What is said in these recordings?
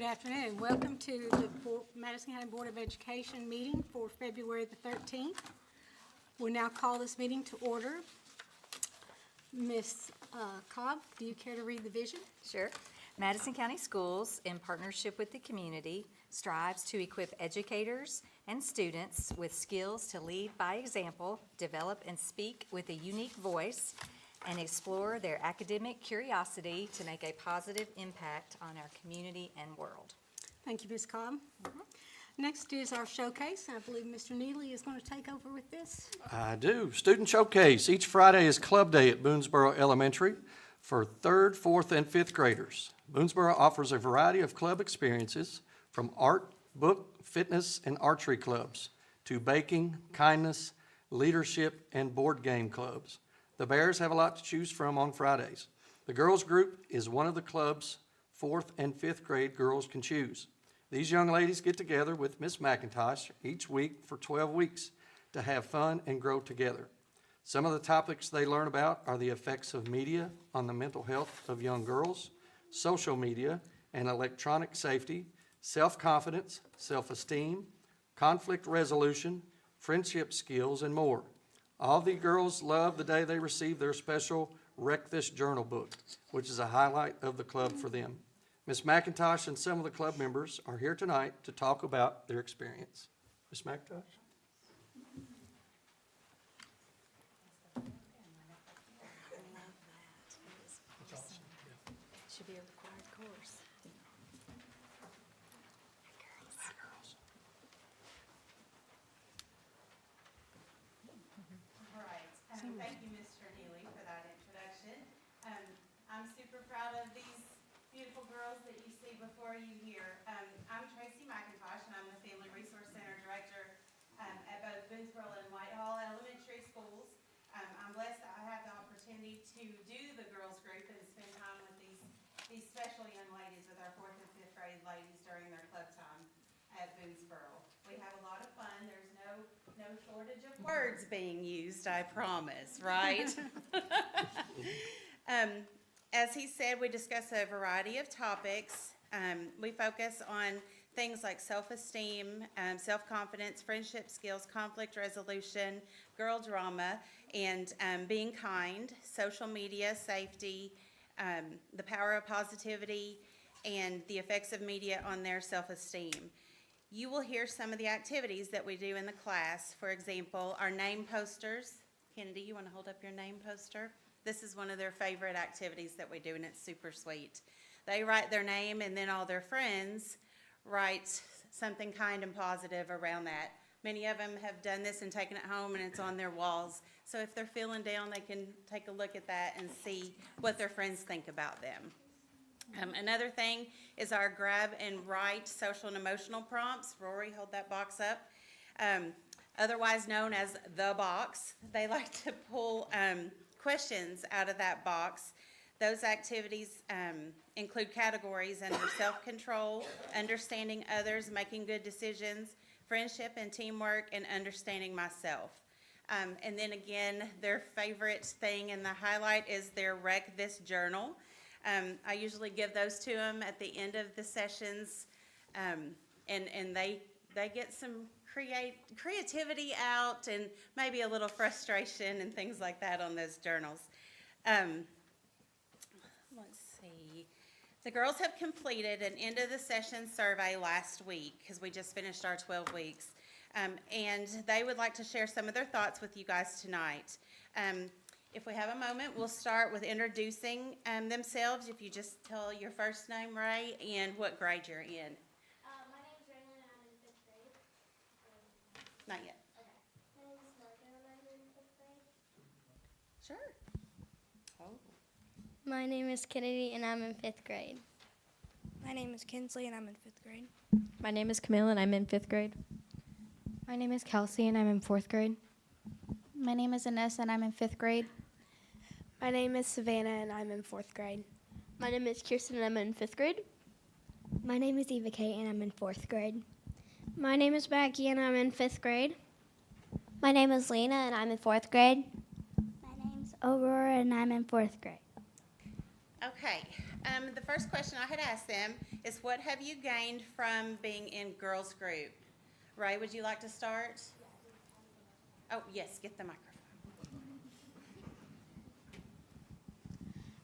Good afternoon. Welcome to the Madison County Board of Education meeting for February the 13th. We'll now call this meeting to order. Ms. Cobb, do you care to read the vision? Sure. Madison County Schools, in partnership with the community, strives to equip educators and students with skills to lead by example, develop and speak with a unique voice, and explore their academic curiosity to make a positive impact on our community and world. Thank you, Ms. Cobb. Next is our showcase. I believe Mr. Neely is going to take over with this. I do. Student Showcase. Each Friday is Club Day at Boonesboro Elementary for 3rd, 4th, and 5th graders. Boonesboro offers a variety of club experiences from art, book, fitness, and archery clubs to baking, kindness, leadership, and board game clubs. The Bears have a lot to choose from on Fridays. The girls group is one of the club's 4th and 5th grade girls can choose. These young ladies get together with Miss McIntosh each week for 12 weeks to have fun and grow together. Some of the topics they learn about are the effects of media on the mental health of young girls, social media and electronic safety, self-confidence, self-esteem, conflict resolution, friendship skills, and more. All the girls love the day they receive their special Wreck This Journal book, which is a highlight of the club for them. Ms. McIntosh and some of the club members are here tonight to talk about their experience. Ms. McIntosh? Should be a required course. All right. Thank you, Mr. Neely, for that introduction. I'm super proud of these beautiful girls that you see before you here. I'm Tracy McIntosh, and I'm the Family Resource Center Director at both Boonesboro and Whitehall Elementary Schools. I'm blessed that I have the opportunity to do the girls group and spend time with these special young ladies, with our 4th and 5th grade ladies during their club time at Boonesboro. We have a lot of fun. There's no shortage of words being used, I promise, right? As he said, we discuss a variety of topics. We focus on things like self-esteem, self-confidence, friendship skills, conflict resolution, girl drama, and being kind, social media, safety, the power of positivity, and the effects of media on their self-esteem. You will hear some of the activities that we do in the class. For example, our name posters. Kennedy, you want to hold up your name poster? This is one of their favorite activities that we do, and it's super sweet. They write their name, and then all their friends write something kind and positive around that. Many of them have done this and taken it home, and it's on their walls. So if they're feeling down, they can take a look at that and see what their friends think about them. Another thing is our grab and write social and emotional prompts. Rory, hold that box up. Otherwise known as the box. They like to pull questions out of that box. Those activities include categories under self-control, understanding others, making good decisions, friendship and teamwork, and understanding myself. And then again, their favorite thing and the highlight is their Wreck This Journal. I usually give those to them at the end of the sessions, and they get some creativity out and maybe a little frustration and things like that on those journals. Let's see. The girls have completed an end of the session survey last week because we just finished our 12 weeks. And they would like to share some of their thoughts with you guys tonight. If we have a moment, we'll start with introducing themselves. If you just tell your first name, Ray, and what grade you're in. My name's Raylan and I'm in 5th grade. Not yet. Okay. My name is Morgan and I'm in 5th grade. Sure. Oh. My name is Kennedy and I'm in 5th grade. My name is Kinsley and I'm in 5th grade. My name is Camille and I'm in 5th grade. My name is Kelsey and I'm in 4th grade. My name is Ines and I'm in 5th grade. My name is Savannah and I'm in 4th grade. My name is Kirsten and I'm in 5th grade. My name is Eva Kate and I'm in 4th grade. My name is Becky and I'm in 5th grade. My name is Lena and I'm in 4th grade. My name's Aurora and I'm in 4th grade. Okay, the first question I had asked them is, what have you gained from being in girls' group? Ray, would you like to start? Oh, yes, get the microphone.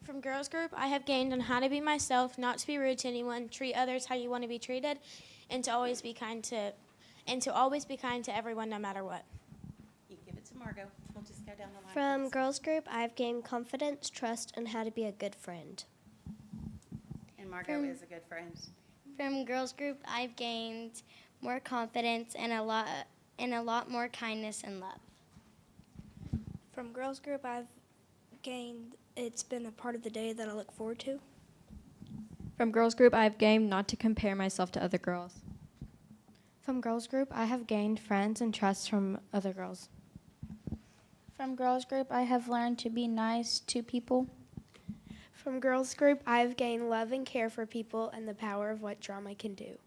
From girls group, I have gained on how to be myself, not to be rude to anyone, treat others how you want to be treated, and to always be kind to everyone no matter what. You can give it to Margot. We'll just go down the line. From girls group, I've gained confidence, trust, and how to be a good friend. And Margot is a good friend. From girls group, I've gained more confidence and a lot more kindness and love. From girls group, I've gained, it's been a part of the day that I look forward to. From girls group, I've gained not to compare myself to other girls. From girls group, I have gained friends and trust from other girls. From girls group, I have learned to be nice to people. From girls group, I've gained love and care for people and the power of what drama can do.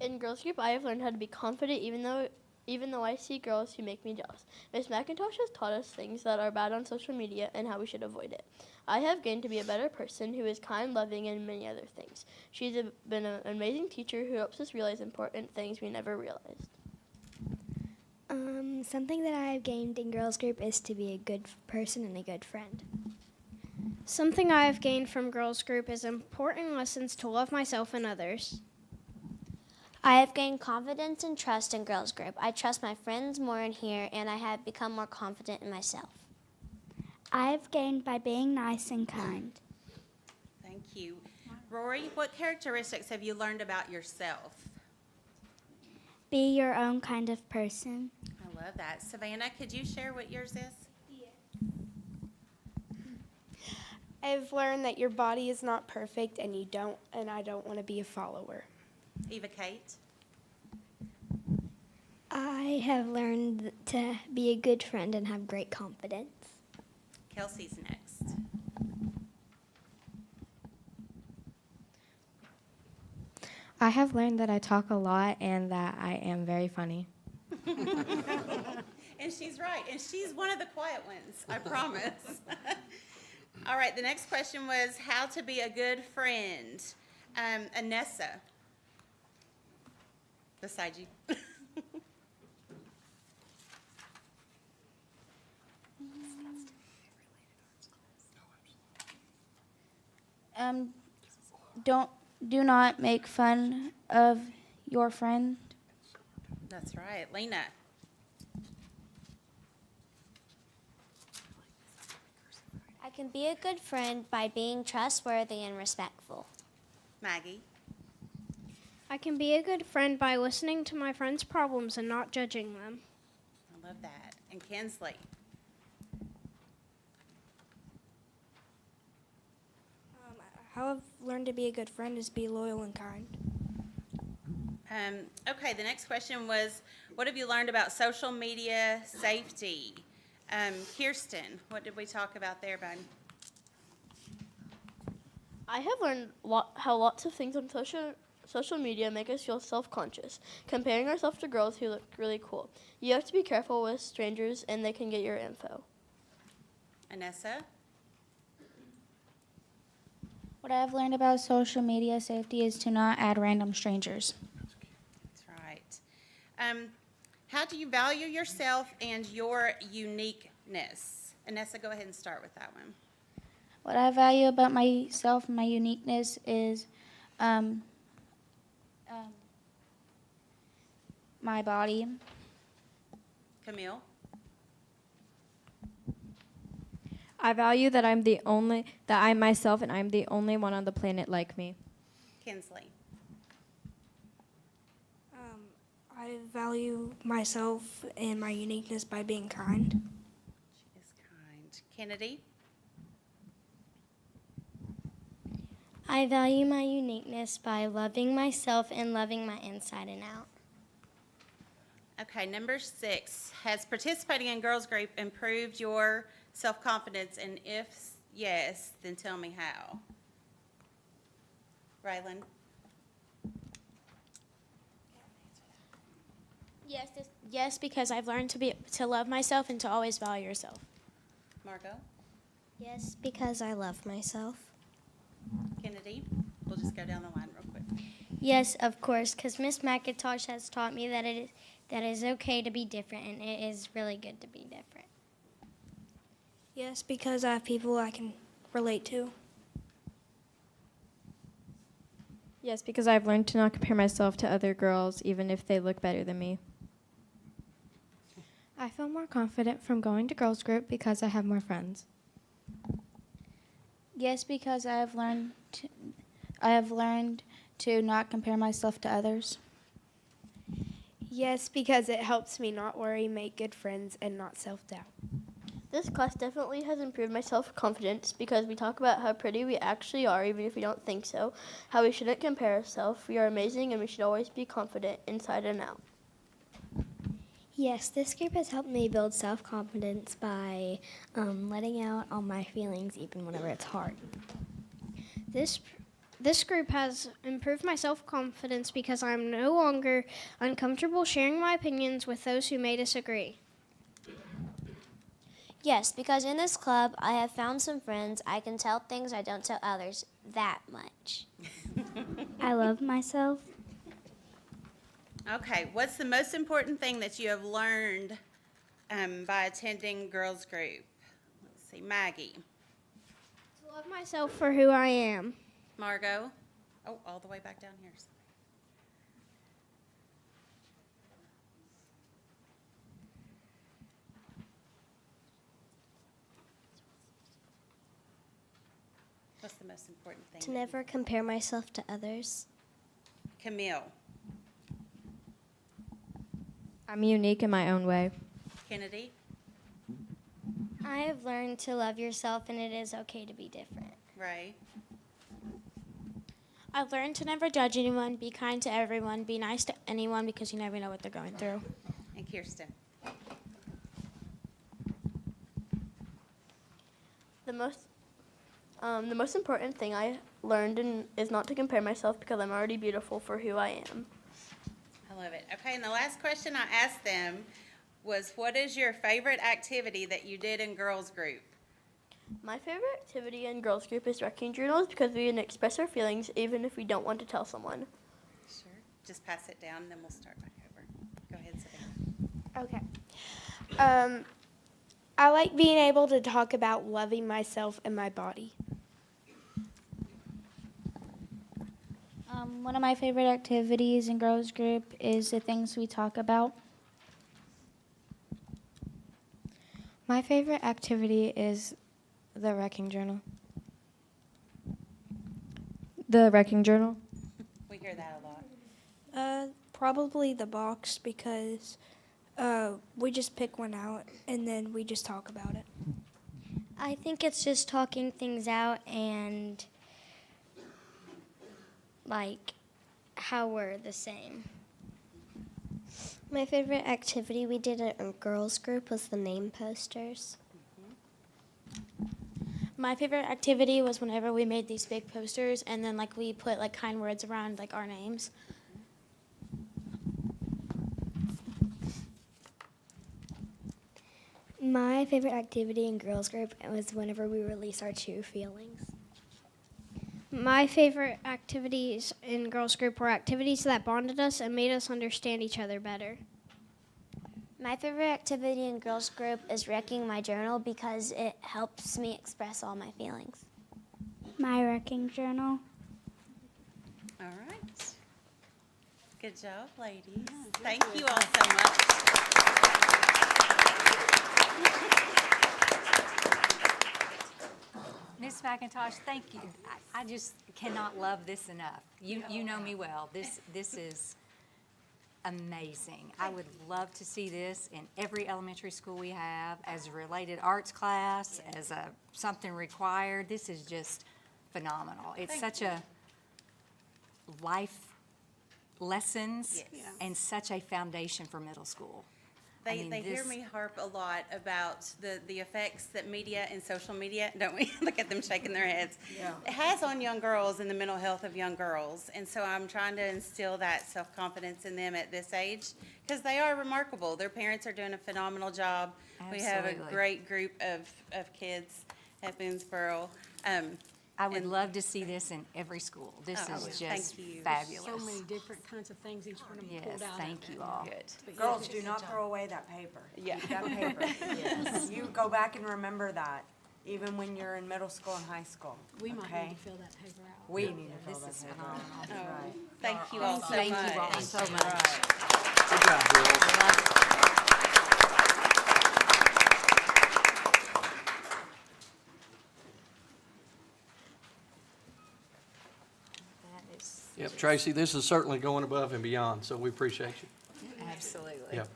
In girls group, I have learned how to be confident even though I see girls who make me jealous. Ms. McIntosh has taught us things that are bad on social media and how we should avoid it. I have gained to be a better person who is kind, loving, and many other things. She's been an amazing teacher who helps us realize important things we never realized. Something that I have gained in girls group is to be a good person and a good friend. Something I have gained from girls group is important lessons to love myself and others. I have gained confidence and trust in girls group. I trust my friends more in here, and I have become more confident in myself. I've gained by being nice and kind. Thank you. Rory, what characteristics have you learned about yourself? Be your own kind of person. I love that. Savannah, could you share what yours is? I've learned that your body is not perfect and I don't want to be a follower. Eva Kate? I have learned to be a good friend and have great confidence. Kelsey's next. I have learned that I talk a lot and that I am very funny. And she's right. And she's one of the quiet ones, I promise. All right, the next question was how to be a good friend. Anessa, beside you. Do not make fun of your friend. That's right. Lena. I can be a good friend by being trustworthy and respectful. Maggie. I can be a good friend by listening to my friends' problems and not judging them. I love that. And Kinsley. How I've learned to be a good friend is be loyal and kind. Okay, the next question was, what have you learned about social media safety? Kirsten, what did we talk about there, bud? I have learned how lots of things on social media make us feel self-conscious, comparing ourselves to girls who look really cool. You have to be careful with strangers and they can get your info. Anessa? What I've learned about social media safety is to not add random strangers. That's right. How do you value yourself and your uniqueness? Anessa, go ahead and start with that one. What I value about myself and my uniqueness is my body. Camille? I value that I'm myself and I'm the only one on the planet like me. Kinsley? I value myself and my uniqueness by being kind. She is kind. Kennedy? I value my uniqueness by loving myself and loving my inside and out. Okay, number 6. Has participating in girls group improved your self-confidence? And if yes, then tell me how. Rylan? Yes, because I've learned to love myself and to always value yourself. Margot? Yes, because I love myself. Kennedy, we'll just go down the line real quick. Yes, of course, because Miss McIntosh has taught me that it is okay to be different, and it is really good to be different. Yes, because I have people I can relate to. Yes, because I've learned to not compare myself to other girls, even if they look better than me. I feel more confident from going to girls group because I have more friends. Yes, because I have learned to not compare myself to others. Yes, because it helps me not worry, make good friends, and not self-doubt. This class definitely has improved my self-confidence because we talk about how pretty we actually are, even if we don't think so, how we shouldn't compare ourselves, we are amazing, and we should always be confident inside and out. Yes, this group has helped me build self-confidence by letting out all my feelings even whenever it's hard. This group has improved my self-confidence because I'm no longer uncomfortable sharing my opinions with those who may disagree. Yes, because in this club, I have found some friends. I can tell things I don't tell others that much. I love myself. Okay, what's the most important thing that you have learned by attending girls group? Let's see, Maggie, To love myself for who I am. Margot. Oh, all the way back down here. What's the most important thing? To never compare myself to others. Camille, I'm unique in my own way. Kennedy, I have learned to love yourself, and it is okay to be different. Ray, I've learned to never judge anyone, be kind to everyone, be nice to anyone because you never know what they're going through. and Kirsten. The most important thing I learned is not to compare myself because I'm already beautiful for who I am. I love it. Okay, and the last question I asked them was, what is your favorite activity that you did in girls group? My favorite activity in girls group is writing journals because we can express our feelings even if we don't want to tell someone. Sure. Just pass it down, and then we'll start back over. Go ahead, sit down. Okay. I like being able to talk about loving myself and my body. One of my favorite activities in girls group is the things we talk about. My favorite activity is the wrecking journal. The wrecking journal? We hear that a lot. Probably the box because we just pick one out and then we just talk about it. I think it's just talking things out and like how we're the same. My favorite activity we did at a girls group was the name posters. My favorite activity was whenever we made these big posters and then like we put like kind words around like our names. My favorite activity in girls group was whenever we release our true feelings. My favorite activities in girls group were activities that bonded us and made us understand each other better. My favorite activity in girls group is wrecking my journal because it helps me express all my feelings. My wrecking journal. All right. Good job, ladies. Thank you all so much. Ms. McIntosh, thank you. I just cannot love this enough. You know me well. This is amazing. I would love to see this in every elementary school we have as a related arts class, as a something required. This is just phenomenal. It's such a life lessons and such a foundation for middle school. They hear me harp a lot about the effects that media and social media, don't we? Look at them shaking their heads. Yeah. It has on young girls and the mental health of young girls. And so I'm trying to instill that self-confidence in them at this age because they are remarkable. Their parents are doing a phenomenal job. Absolutely. We have a great group of kids at Boonesboro. I would love to see this in every school. This Oh, is thank just you. fabulous. So many different kinds of things each one of them Yes, pulled out of thank it. you all. But Girls, yeah, do good not job. throw away that paper. Yeah. Keep that paper. Yes. You go back and remember that, even when you're in middle school and high school. We might okay? need to fill that paper out. We need to fill This is that paper out. phenomenal. That's right. Thank you all so Thank much. you all so much. Good job, girls. Love it. That is Yep, Tracy, this is certainly going above and beyond, so we appreciate you. absolutely. Yep,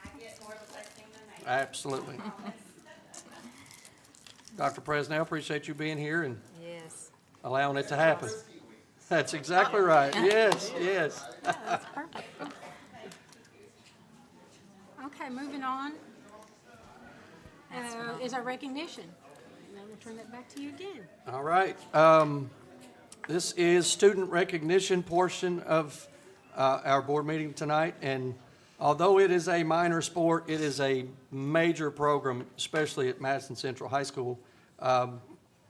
I get more blessing than they. absolutely. Dr. Presnell, appreciate you being here and Yes. allowing it to happen. That's exactly right. Yes, yes. That's perfect. Okay, moving on. Is our recognition. And then we'll turn that back to you again. All right. This is student recognition portion of our board meeting tonight. And although it is a minor sport, it is a major program, especially at Madison Central High School.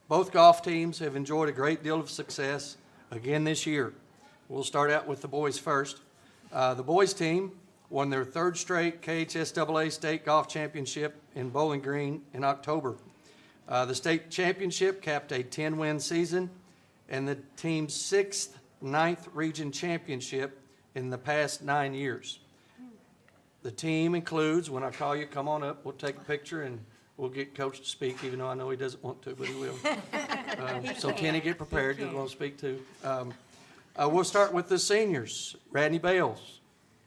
Both golf teams have enjoyed a great deal of success again this year. We'll start out with the boys first. The boys team won their third straight KHSAA State Golf Championship in Bowling Green in October. The state championship capped a 10-win season and the team's sixth ninth region championship in the past 9 years. The team includes, when I call you, come on up, we'll take a picture and we'll get Coach to speak, even though I know he doesn't want to, but he will. So Kenny, get prepared, you're going to speak too. We'll start with the seniors. Radney Bales.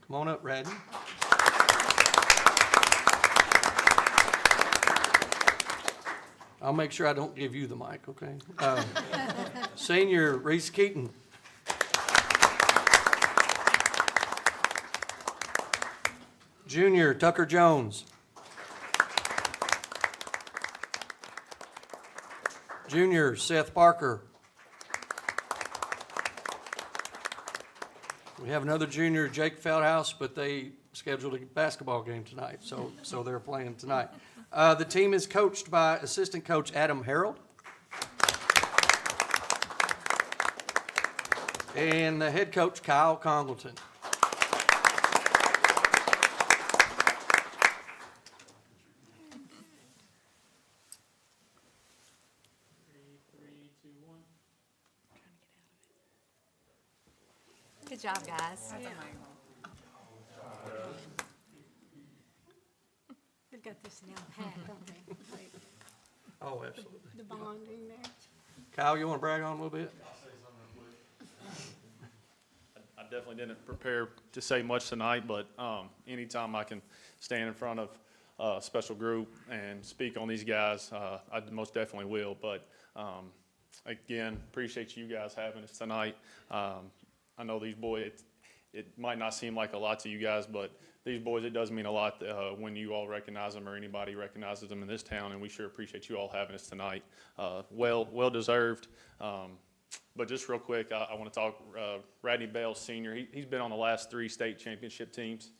Come on up, Radney. I'll make sure I don't give you the mic, okay? Senior Reese Keaton. Junior Tucker Jones. Junior Seth Parker. We have another junior, Jake Feldhouse, but they scheduled a basketball game tonight, so they're playing tonight. The team is coached by assistant coach Adam Harold. And the head coach, Kyle Congleton. Good job, guys. They've got this down pat, don't they? Like Oh, absolutely. the bonding there. Kyle, you want to brag on a little bit? I definitely didn't prepare to say much tonight, but anytime I can stand in front of a special group and speak on these guys, I most definitely will. But again, appreciate you guys having us tonight. I know these boys, it might not seem like a lot to you guys, but these boys, it does mean a lot when you all recognize them or anybody recognizes them in this town, and we sure appreciate you all having us tonight. Well deserved. But just real quick, I want to talk Radney Bales Sr. He's been on the last 3 state championship teams.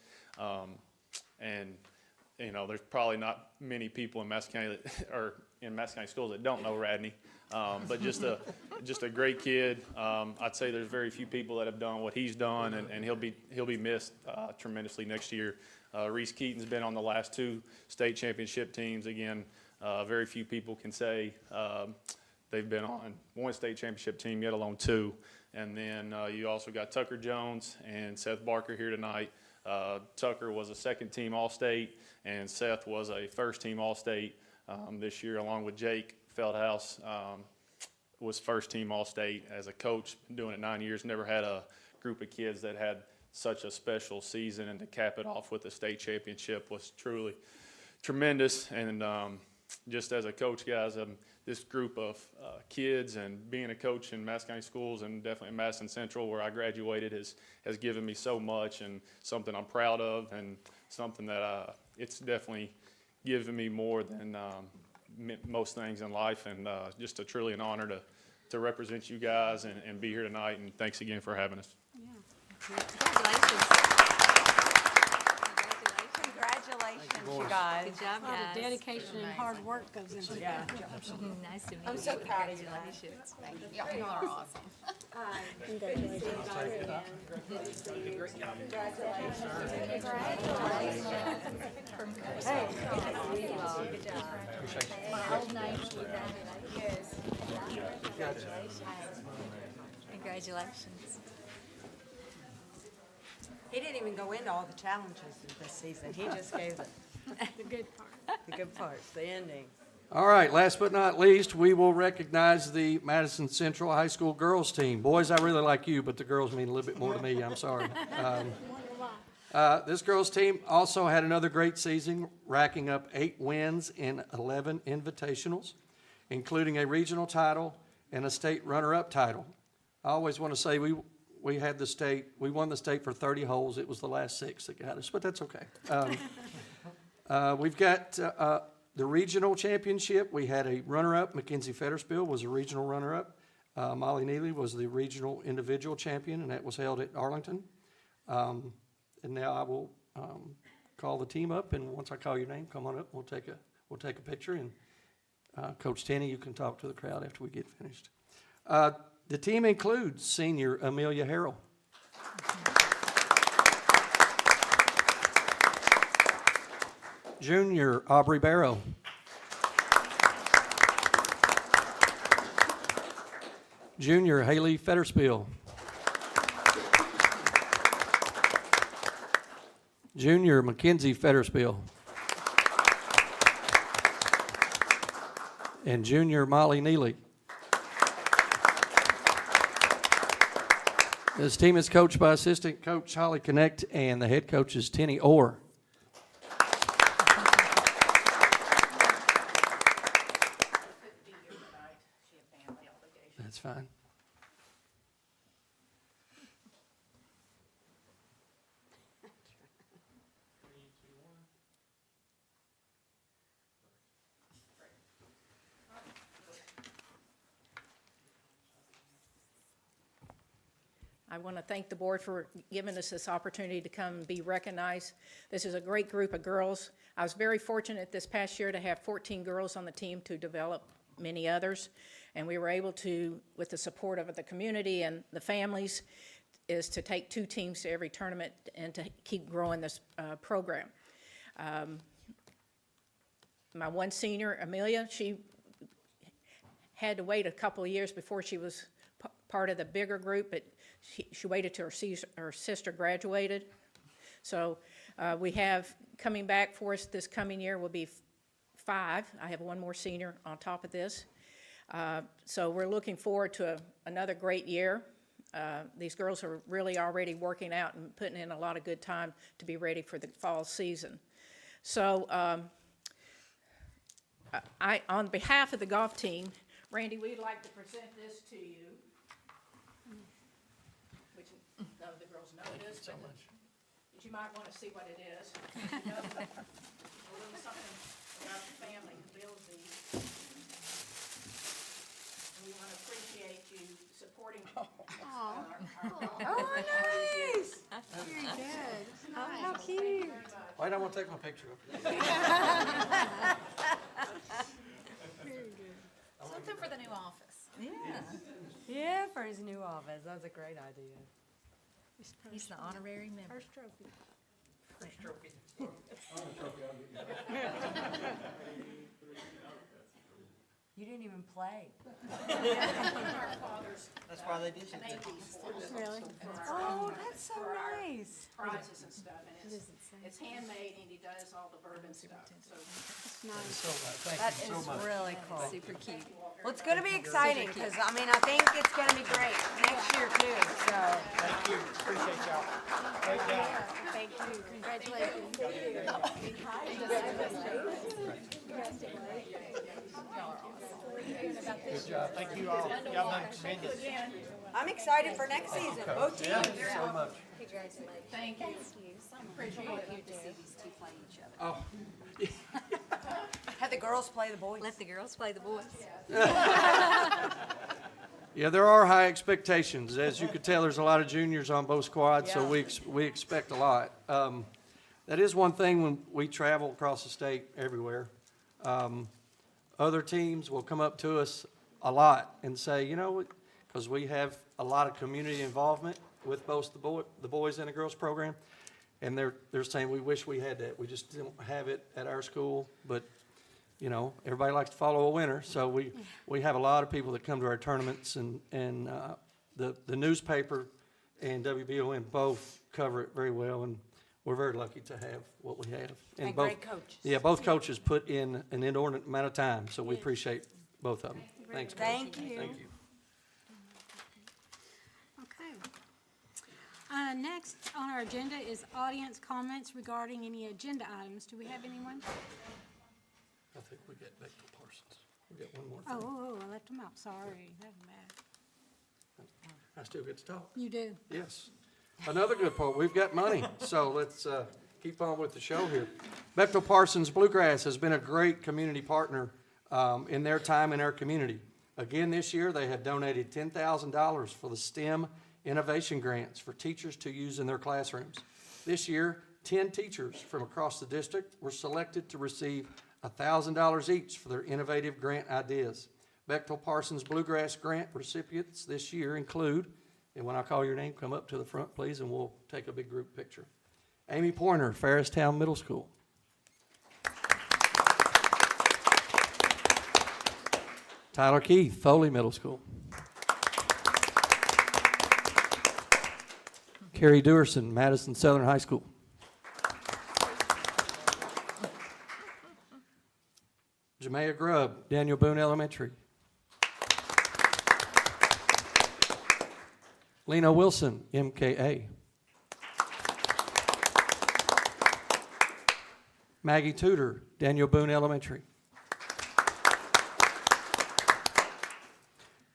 And, you know, there's probably not many people in Madison County or in Madison County schools that don't know Radney. But just a great kid. I'd say there's very few people that have done what he's done, and he'll be missed tremendously next year. Reese Keaton's been on the last 2 state championship teams. Again, very few people can say they've been on 1 state championship team, yet alone 2. And then you also got Tucker Jones and Seth Barker here tonight. Tucker was a second-team All-State, and Seth was a first-team All-State this year, along with Jake Feldhouse. Was first-team All-State as a coach, been doing it 9 years. Never had a group of kids that had such a special season, and to cap it off with a state championship was truly tremendous. And just as a coach, guys, this group of kids and being a coach in Madison County schools and definitely in Madison Central, where I graduated, has given me so much, and something I'm proud of, and something that it's definitely given me more than most things in life, and just truly an honor to represent you guys and be here tonight, and thanks again for having us. Congratulations. Congratulations. Congratulations, boys. you guys. Good job, A lot of guys. dedication and hard work goes into that. Nice to meet you. I'm so proud of you. Congratulations. Y'all are awesome. Congratulations. He didn't even go into all the challenges this season. He just gave The good part. the good parts, the ending. All right, last but not least, we will recognize the Madison Central High School girls team. Boys, I really like you, but the girls mean a little bit more to me, I'm sorry. This girls' team also had another great season, racking up 8 wins in 11 invitationals, including a regional title and a state runner-up title. I always want to say we won the state for 30 holes. It was the last 6 that got us, but that's okay. We've got the regional championship. We had a runner-up. Mackenzie Fettersbill was a regional runner-up. Molly Neely was the regional individual champion, and that was held at Arlington. And now I will call the team up, and once I call your name, come on up. We'll take a picture, and Coach Tenney, you can talk to the crowd after we get finished. The team includes senior Amelia Harrell, junior Aubrey Barrow, junior Haley Fetterspiel, junior Mackenzie Fetterspiel, and junior Molly Neely. This team is coached by assistant coach Holly Connect, and the head coach is Tenny Orr. That's fine. I want to thank the board for giving us this opportunity to come and be recognized. This is a great group of girls. I was very fortunate this past year to have 14 girls on the team to develop many others. And we were able to, with the support of the community and the families, is to take 2 teams to every tournament and to keep growing this program. My one senior, Amelia, she had to wait a couple of years before she was part of the bigger group, but she waited till her sister graduated. So we have, coming back for us this coming year will be 5. I have one more senior on top of this. So we're looking forward to another great year. These girls are really already working out and putting in a lot of good time to be ready for the fall season. So on behalf of the golf team, Randy, we'd like to present this to you, which none of the girls know it is, but you might want to see what it is. A little something about the family who builds these. And we want to appreciate you supporting our nice! Very good. Oh, how cute. Why don't I want to take my picture up? Very good. Something for the new office. Yeah. Yeah, for his new office. That's a great idea. He's the honorary member. First trophy. First trophy. You didn't even play. That's why they did it. Really? Oh, that's so nice. Prizes and stuff, and it's handmade, and he does all the bourbon stuff, so. That is really cool. Super cute. Well, it's going to be exciting because, I mean, I think it's going to be great next year, too, so. Thank you, appreciate y'all. Great job. Thank you. Congratulations. Good job, thank you all. Y'all done tremendous. I'm excited for next season, both teams. Thank you so much. Thank you. Appreciate it. Oh, Have the girls play the boys. Let the girls play the boys. yeah, there are high expectations. As you could tell, there's a lot of juniors on both squads, so we expect a lot. That is one thing when we travel across the state everywhere. Other teams will come up to us a lot and say, you know, because we have a lot of community involvement with both the boys and the girls program, and they're saying, we wish we had that. We just don't have it at our school, but, you know, everybody likes to follow a winner, so we have a lot of people that come to our tournaments, and the newspaper and WBON both cover it very well, and we're very lucky to have what we have. And both, great coaches. Yeah, both coaches put in an inordinate amount of time, so we appreciate both of them. Thanks, Coach. Thank you. Thank you. Okay. Next on our agenda is audience comments regarding any agenda items. Do we have anyone? I think we got Bechtel Parsons. We got one more thing. Oh, I left them out. Sorry. That was bad. I still get to talk. You do. Yes. Another good part, we've got money, so let's keep on with the show here. Bechtel Parsons Bluegrass has been a great community partner in their time in our community. Again, this year, they have donated $10,000 for the STEM innovation grants for teachers to use in their classrooms. This year, 10 teachers from across the district were selected to receive $1,000 each for their innovative grant ideas. Bechtel Parsons Bluegrass grant recipients this year include, and when I call your name, come up to the front, please, and we'll take a big group picture. Amy Pointer, Ferristown Middle School. Tyler Keith, Foley Middle School. Carrie Dewerson, Madison Southern High School. Jamea Grubb, Daniel Boone Elementary. Lena Wilson, MKA. Maggie Tudor, Daniel Boone Elementary.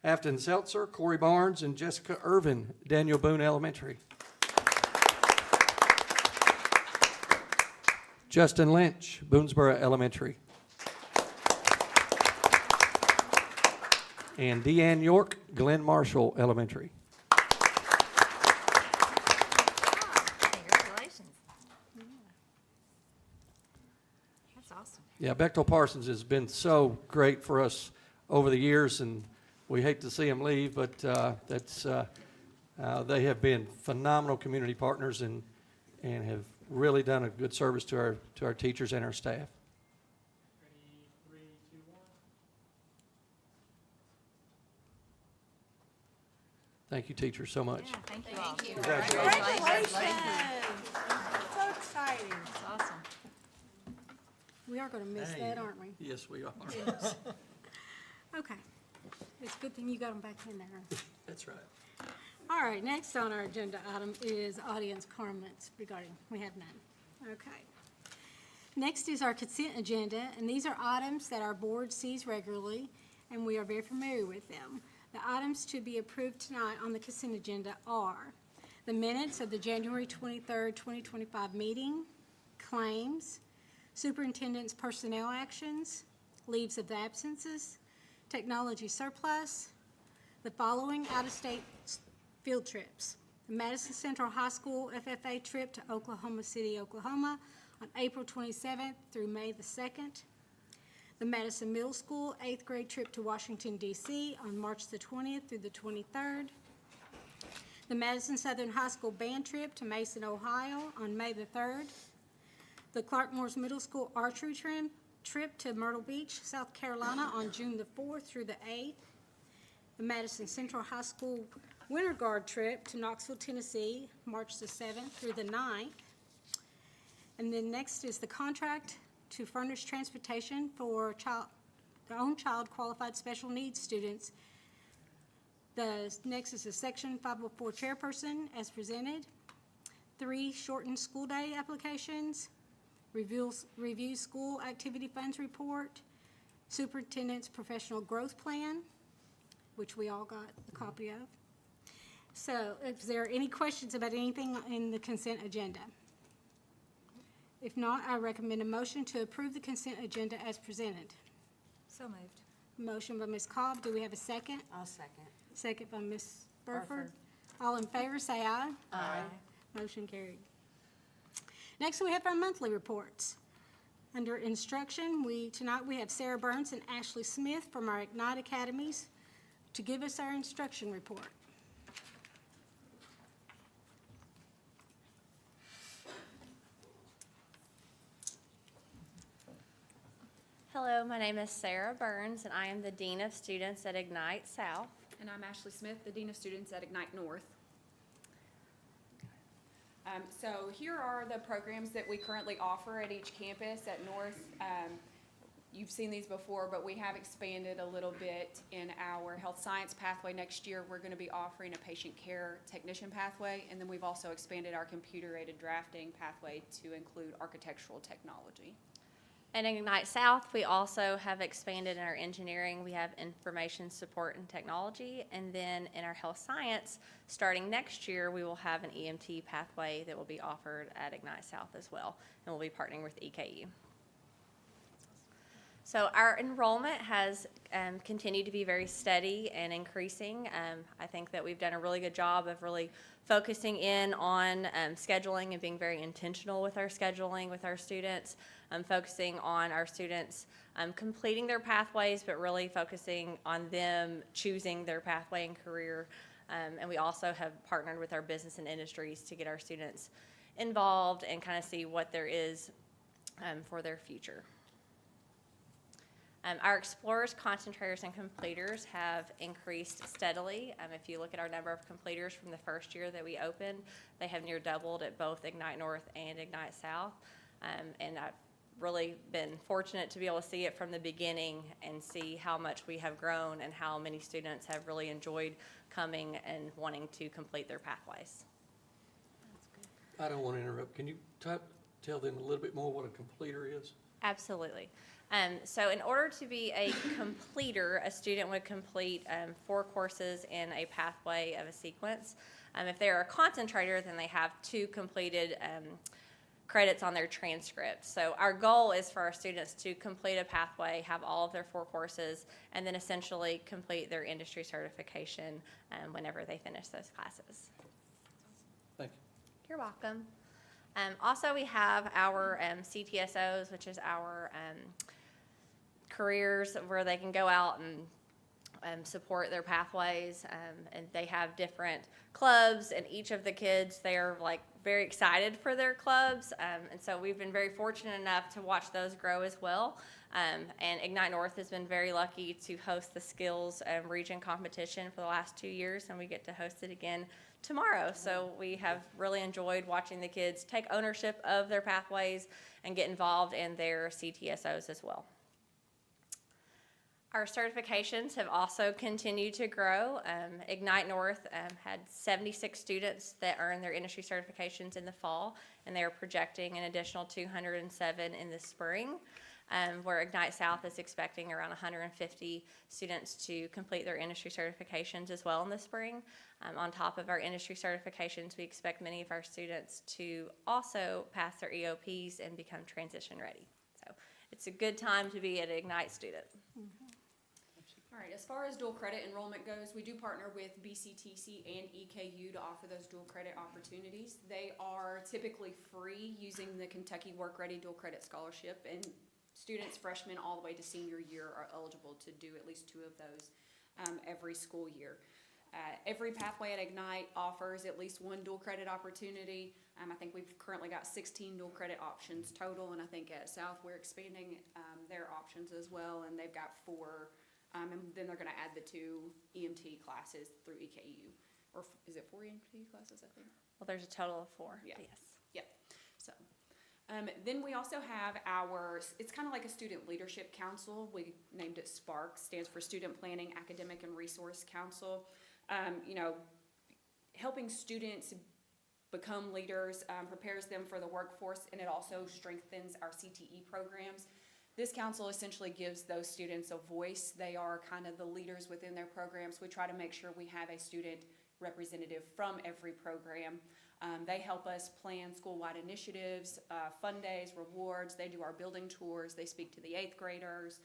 Afton Seltzer, Corey Barnes, and Jessica Irvin, Daniel Boone Elementary. Justin Lynch, Boonesboro Elementary. And Deanne York, Glenn Marshall Elementary. Congratulations. That's awesome. Yeah, Bechtel Parsons has been so great for us over the years, and we hate to see them leave, but they have been phenomenal community partners and have really done a good service to our teachers and our staff. Ready, 3, 2, 1. Thank you, teachers, so much. Yeah, thank you all. Congratulations. So exciting. That's awesome. We are going to miss that, aren't we? Yes, we are. Yes. Okay. It's a good thing you got them back in there. That's right. All right, next on our agenda item is audience comments regarding, we have none. Okay. Next is our consent agenda, and these are items that our board sees regularly, and we are very familiar with them. The items to be approved tonight on the consent agenda are the minutes of the January 23rd, 2025 meeting, claims, superintendent's personnel actions, leaves of absences, technology surplus, the following out-of-state field trips: the Madison Central High School FFA trip to Oklahoma City, Oklahoma on April 27th through May the 2nd, the Madison Middle School 8th grade trip to Washington, D.C. on March the 20th through the 23rd, the Madison Southern High School band trip to Mason, Ohio on May the 3rd, the Clark Morris Middle School archery trip to Myrtle Beach, South Carolina on June the 4th through the 8th, the Madison Central High School Winter Guard trip to Knoxville, Tennessee, March the 7th through the 9th. And then next is the contract to furnish transportation for their own child qualified special needs students. The next is the Section 504 chairperson as presented. 3 shortened school day applications. Review school activity funds report. Superintendent's professional growth plan, which we all got a copy of. So, is there any questions about anything in the consent agenda? If not, I recommend a motion to approve the consent agenda as presented. So moved. Motion by Ms. Cobb. Do we have a second? I'll second. Second by Ms. Burford. All in favor, say aye. Aye. Motion carried. Next, we have our monthly reports. Under instruction, tonight we have Sarah Burns and Ashley Smith from our Ignite Academies to give us our instruction report. Hello, my name is Sarah Burns, and I am the Dean of Students at Ignite South. And I'm Ashley Smith, the Dean of Students at Ignite North. So here are the programs that we currently offer at each campus at North. You've seen these before, but we have expanded a little bit in our health science pathway. Next year, we're going to be offering a patient care technician pathway, and then we've also expanded our computer-aided drafting pathway to include architectural technology. And in Ignite South, we also have expanded in our engineering. We have information support and technology. And then in our health science, starting next year, we will have an EMT pathway that will be offered at Ignite South as well. And we'll be partnering with EKU. So our enrollment has continued to be very steady and increasing. I think that we've done a really good job of really focusing in on scheduling and being very intentional with our scheduling with our students, focusing on our students completing their pathways, but really focusing on them choosing their pathway and career. And we also have partnered with our business and industries to get our students involved and kind of see what there is for their future. Our explorers, concentrators, and completers have increased steadily. If you look at our number of completers from the first year that we opened, they have near doubled at both Ignite North and Ignite South. And I've really been fortunate to be able to see it from the beginning and see how much we have grown and how many students have really enjoyed coming and wanting to complete their pathways. I don't want to interrupt. Can you tell them a little bit more what a completer is? Absolutely. So in order to be a completer, a student would complete 4 courses in a pathway of a sequence. If they're a concentrator, then they have 2 completed credits on their transcript. So our goal is for our students to complete a pathway, have all of their 4 courses, and then essentially complete their industry certification whenever they finish those classes. Thank you. You're welcome. Also, we have our CTSOs, which is our careers where they can go out and support their pathways, and they have different clubs, and each of the kids, they are like very excited for their clubs, and so we've been very fortunate enough to watch those grow as well. And Ignite North has been very lucky to host the skills region competition for the last 2 years, and we get to host it again tomorrow. So we have really enjoyed watching the kids take ownership of their pathways and get involved in their CTSOs as well. Our certifications have also continued to grow. Ignite North had 76 students that earned their industry certifications in the fall, and they are projecting an additional 207 in the spring, where Ignite South is expecting around 150 students to complete their industry certifications as well in the spring. On top of our industry certifications, we expect many of our students to also pass their EOPs and become transition ready. So it's a good time to be an Ignite student. All right, as far as dual credit enrollment goes, we do partner with BCTC and EKU to offer those dual credit opportunities. They are typically free using the Kentucky Work Ready Dual Credit Scholarship, and students freshmen all the way to senior year are eligible to do at least 2 of those every school year. Every pathway at Ignite offers at least 1 dual credit opportunity. I think we've currently got 16 dual credit options total, and I think at South we're expanding their options as well, and they've got 4. And then they're going to add the 2 EMT classes through EKU. Or is it 4 EMT classes, I think? Well, there's a total of 4. Yeah. Yes. Yep. So, then we also have it's kind of like a student leadership council. We named it SPARK, stands for Student Planning, Academic, and Resource Council. Helping students become leaders prepares them for the workforce, and it also strengthens our CTE programs. This council essentially gives those students a voice. They are kind of the leaders within their programs. We try to make sure we have a student representative from every program. They help us plan school-wide initiatives, fun days, rewards. They do our building tours. They speak to the 8th graders.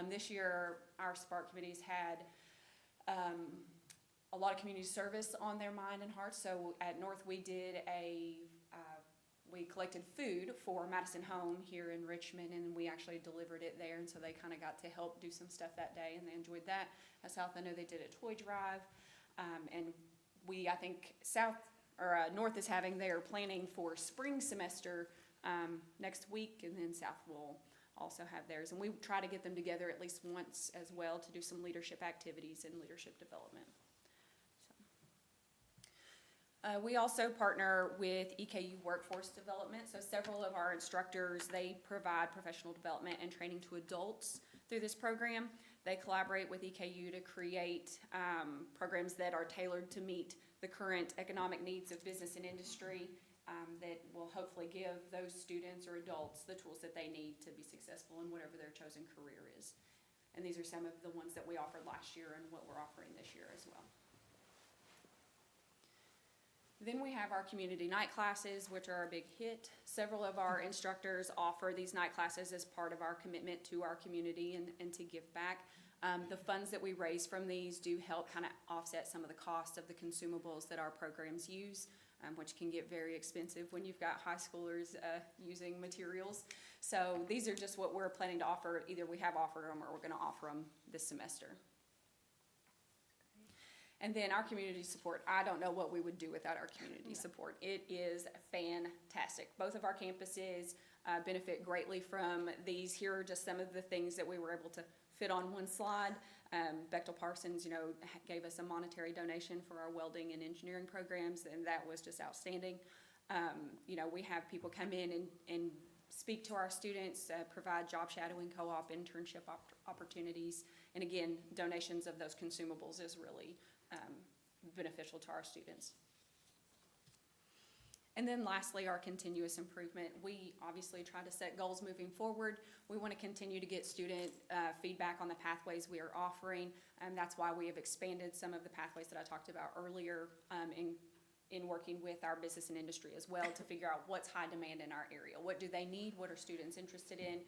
This year, our SPARK committees had a lot of community service on their mind and heart. So at North, we did a we collected food for Madison Home here in Richmond, and we actually delivered it there, and so they kind of got to help do some stuff that day, and they enjoyed that. At South, I know they did a toy drive, and I think North is having their planning for spring semester next week, and then South will also have theirs. And we try to get them together at least once as well to do some leadership activities and leadership development. We also partner with EKU Workforce Development. So several of our instructors, they provide professional development and training to adults through this program. They collaborate with EKU to create programs that are tailored to meet the current economic needs of business and industry, that will hopefully give those students or adults the tools that they need to be successful in whatever their chosen career is. And these are some of the ones that we offered last year and what we're offering this year as well. Then we have our community night classes, which are a big hit. Several of our instructors offer these night classes as part of our commitment to our community and to give back. The funds that we raise from these do help kind of offset some of the costs of the consumables that our programs use, which can get very expensive when you've got high schoolers using materials. So these are just what we're planning to offer. Either we have offered them or we're going to offer them this semester. And then our community support, I don't know what we would do without our community support. It is fantastic. Both of our campuses benefit greatly from these. Here are just some of the things that we were able to fit on one slide. Bechtel Parsons, gave us a monetary donation for our welding and engineering programs, and that was just outstanding. We have people come in and speak to our students, provide job shadowing, co-op, internship opportunities, and again, donations of those consumables is really beneficial to our students. And then lastly, our continuous improvement. We obviously try to set goals moving forward. We want to continue to get student feedback on the pathways we are offering, and that's why we have expanded some of the pathways that I talked about earlier in working with our business and industry as well to figure out what's high demand in our area. What do they need? What are students interested in?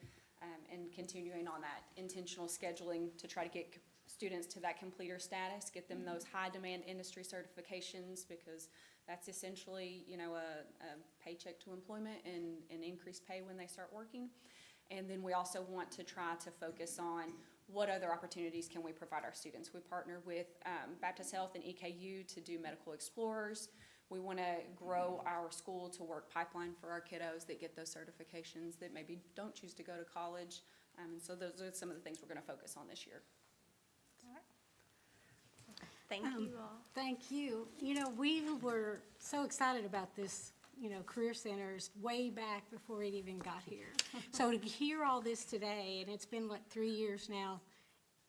And continuing on that intentional scheduling to try to get students to that completer status, get them those high demand industry certifications, because that's essentially, a paycheck to employment and increased pay when they start working. And then we also want to try to focus on what other opportunities can we provide our students. We partner with Baptist Health and EKU to do medical explorers. We want to grow our school to work pipeline for our kiddos that get those certifications that maybe don't choose to go to college. So those are some of the things we're going to focus on this year. Thank you all. Thank you. We were so excited about this, career centers way back before it even got here. So to hear all this today, and it's been 3 years now,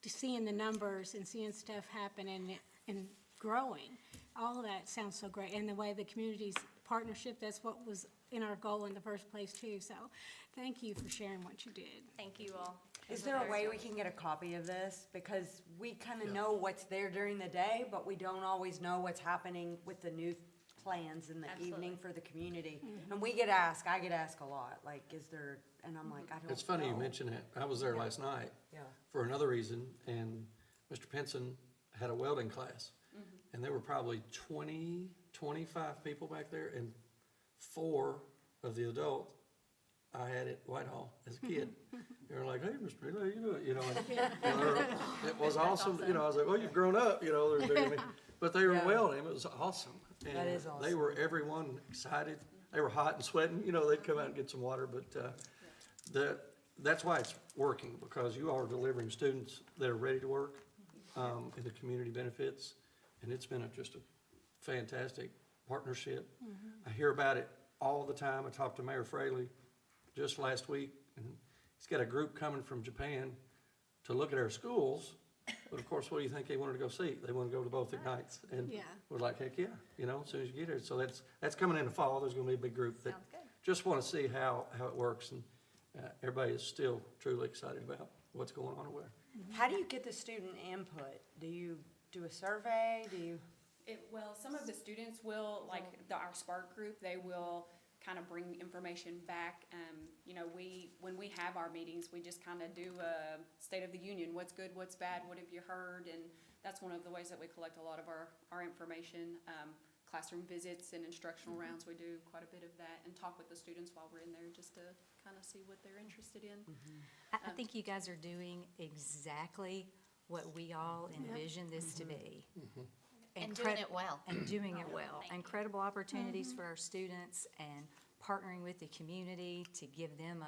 to seeing the numbers and seeing stuff happen and growing, all of that sounds so great. And the way the community's partnership, that's what was in our goal in the first place too. So thank you for sharing what you did. Thank you all. Is there a way we can get a copy of this? Because we kind of know what's there during the day, but we don't always know what's happening with the new plans in the evening for the community. And I get asked a lot, is there, and I'm like, I don't know. It's funny you mention it. I was there last night for another reason, and Mr. Pinson had a welding class. And there were probably 20, 25 people back there, and 4 of the adults I had at Whitehall as a kid. They were like, hey, Mr. Lee, how you doing? It was awesome. I was like, well, you've grown up, they're bigger than me. But they were welding. It was awesome. And That is awesome. they were, everyone excited. They were hot and sweating. They'd come out and get some water. But that's why it's working, because you are delivering students that are ready to work and the community benefits. And it's been just a fantastic partnership. I hear about it all the time. I talked to Mayor Fraley just last week, and he's got a group coming from Japan to look at our schools. But of course, what do you think they wanted to go see? They want to go to both Ignites. And we're like, heck yeah, as soon as you get here. So that's coming in the fall. There's going to be a big group that just want to see how it works. And everybody is still truly excited about what's going on over there. How do you get the student input? Do you do a survey? Well, some of the students will, our Spark group, they will kind of bring information back. When we have our meetings, we just kind of do a State of the Union. What's good, what's bad, what have you heard? And that's one of the ways that we collect a lot of our information. classroom visits and instructional rounds. We do quite a bit of that and talk with the students while we're in there just to kind of see what they're interested in. I think you guys are doing exactly what we all envisioned this to be. And doing it well. And doing it well. Incredible opportunities for our students and partnering with the community to give them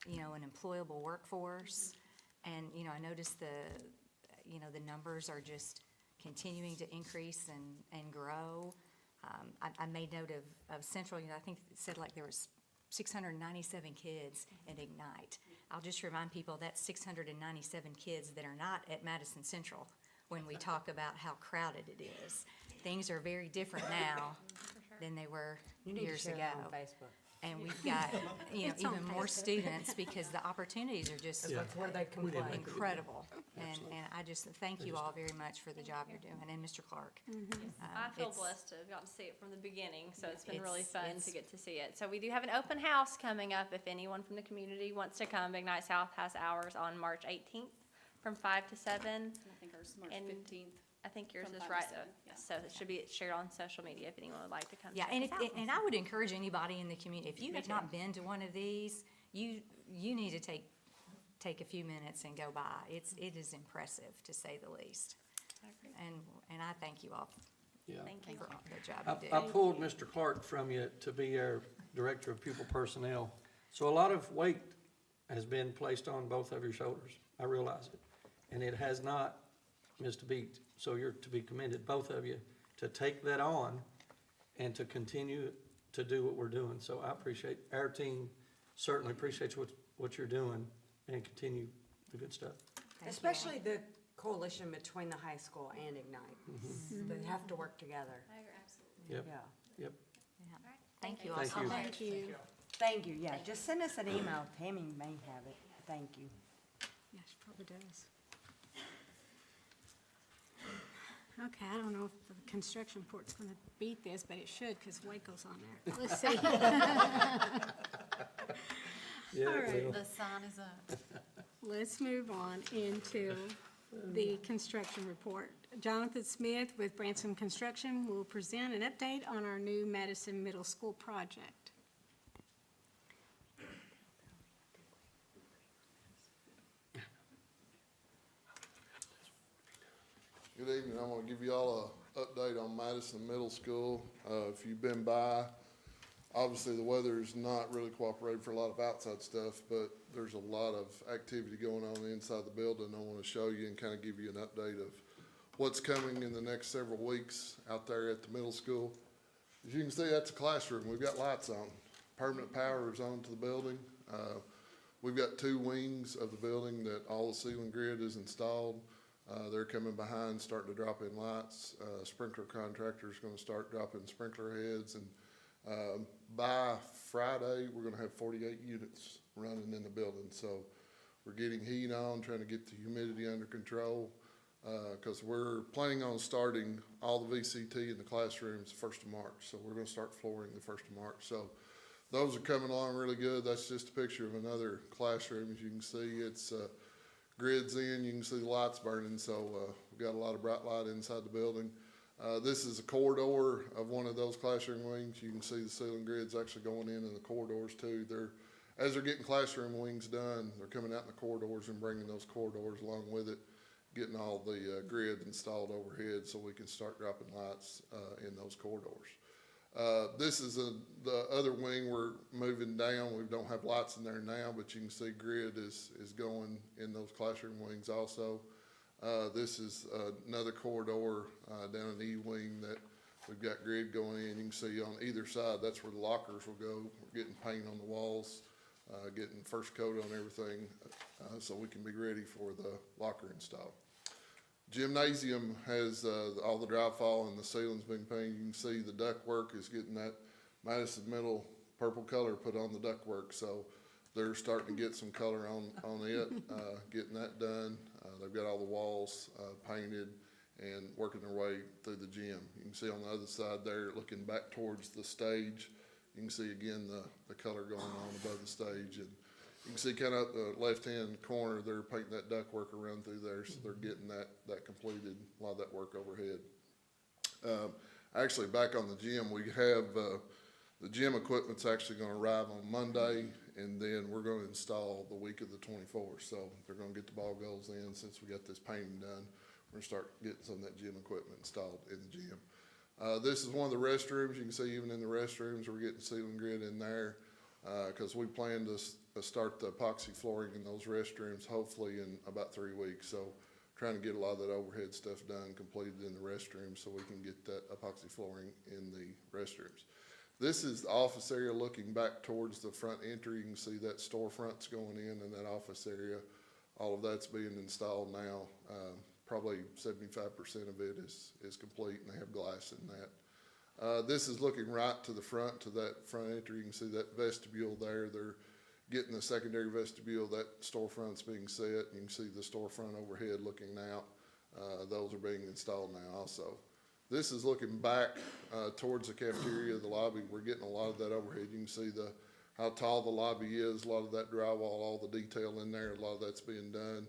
an employable workforce. And, I noticed the numbers are just continuing to increase and grow. I made note of Central, I think it said like there was 697 kids at Ignite. I'll just remind people that's 697 kids that are not at Madison Central when we talk about how crowded it is. Things are very different now than they were years ago. On Facebook. And we've got, It's on even more Facebook. students because the opportunities are just That's where they complain. incredible. And I just thank you all very much for the job you're doing, and Mr. Clark. I feel It's- blessed to have gotten to see it from the beginning, so it's been really It's- fun it's- to get to see it. So we do have an open house coming up if anyone from the community wants to come. Ignite South has hours on March 18th from 5 to 7. And I think ours is March And 15th. I think yours From is 5 to right, 7, yeah. so it should be shared on social media if anyone would like to come Yeah, check and us out. and I would encourage anybody in the community, if you have not been to one of these, you need to take a few minutes and go by. It is impressive, to say the least. And I thank you all Yeah. Thank you. for all the job I you I do. pulled Mr. Clark from you to be our Director of Pupil Personnel. So a lot of weight has been placed on both of your shoulders. I realize it. And it has not missed a beat. So you're to be commended, both of you, to take that on and to continue to do what we're doing. So I appreciate, our team certainly appreciates what you're doing and continue the good stuff. Thank you. Especially the coalition between the high school and Ignite. They have to work together. I agree, absolutely. Yep, Yeah. yep. Yeah. Thank you all Thank so you. much. Thank you. Thank you, yeah. Just send us an email. Tammy may have it. Thank you. Yeah, she probably does. Okay, I don't know if the construction report's gonna beat this, but it should, because Waco's on there. Let's see. Yeah, All it right. will. The sign is up. Let's move on into the construction report. Jonathan Smith with Branson Construction will present an update on our new Madison Middle School project. Good evening. I want to give you all an update on Madison Middle School. If you've been by, obviously the weather is not really cooperating for a lot of outside stuff, but there's a lot of activity going on inside the building. I want to show you and kind of give you an update of what's coming in the next several weeks out there at the middle school. As you can see, that's a classroom. We've got lights on. Permanent power is on to the building. We've got two wings of the building that all the ceiling grid is installed. They're coming behind, starting to drop in lights. Sprinkler contractor's gonna start dropping sprinkler heads, and by Friday, we're gonna have 48 units running in the building. So we're getting heat on, trying to get the humidity under control, because we're planning on starting all the VCT in the classrooms 1st of March. So we're gonna start flooring the 1st of March. So those are coming along really good. That's just a picture of another classroom. As you can see, it's grids in, you can see the lights burning, so we've got a lot of bright light inside the building. This is a corridor of one of those classroom wings. You can see the ceiling grids actually going in the corridors too. As they're getting classroom wings done, they're coming out in the corridors and bringing those corridors along with it, getting all the grid installed overhead so we can start dropping lights in those corridors. This is the other wing we're moving down. We don't have lights in there now, but you can see grid is going in those classroom wings also. This is another corridor down in the E wing that we've got grid going in. You can see on either side, that's where the lockers will go. We're getting paint on the walls, getting first coat on everything, so we can be ready for the locker install. Gymnasium has all the drywall and the ceiling's been painted. You can see the ductwork is getting that Madison Middle purple color put on the ductwork. So they're starting to get some color on it, getting that done. They've got all the walls painted and working their way through the gym. You can see on the other side there, looking back towards the stage, you can see again the color going on above the stage. And you can see kind of the left-hand corner, they're painting that ductwork around through there, so they're getting that completed, a lot of that work overhead. Actually, back on the gym, we have, the gym equipment's actually gonna arrive on Monday, and then we're gonna install the week of the 24th. So they're gonna get the ball goals in, since we got this painting done. We're gonna start getting some of that gym equipment installed in the gym. This is one of the restrooms. You can see even in the restrooms, we're getting ceiling grid in there, cause we plan to start the epoxy flooring in those restrooms hopefully in about 3 weeks. So trying to get a lot of that overhead stuff done, completed in the restrooms, so we can get that epoxy flooring in the restrooms. This is the office area looking back towards the front entry. You can see that storefronts going in and that office area. All of that's being installed now. Probably 75% of it is complete, and they have glass in that. This is looking right to the front, to that front entry. You can see that vestibule there. They're getting the secondary vestibule. That storefront's being set. You can see the storefront overhead looking out. Those are being installed now also. This is looking back towards the cafeteria, the lobby. We're getting a lot of that overhead. You can see how tall the lobby is, a lot of that drywall, all the detail in there, a lot of that's being done,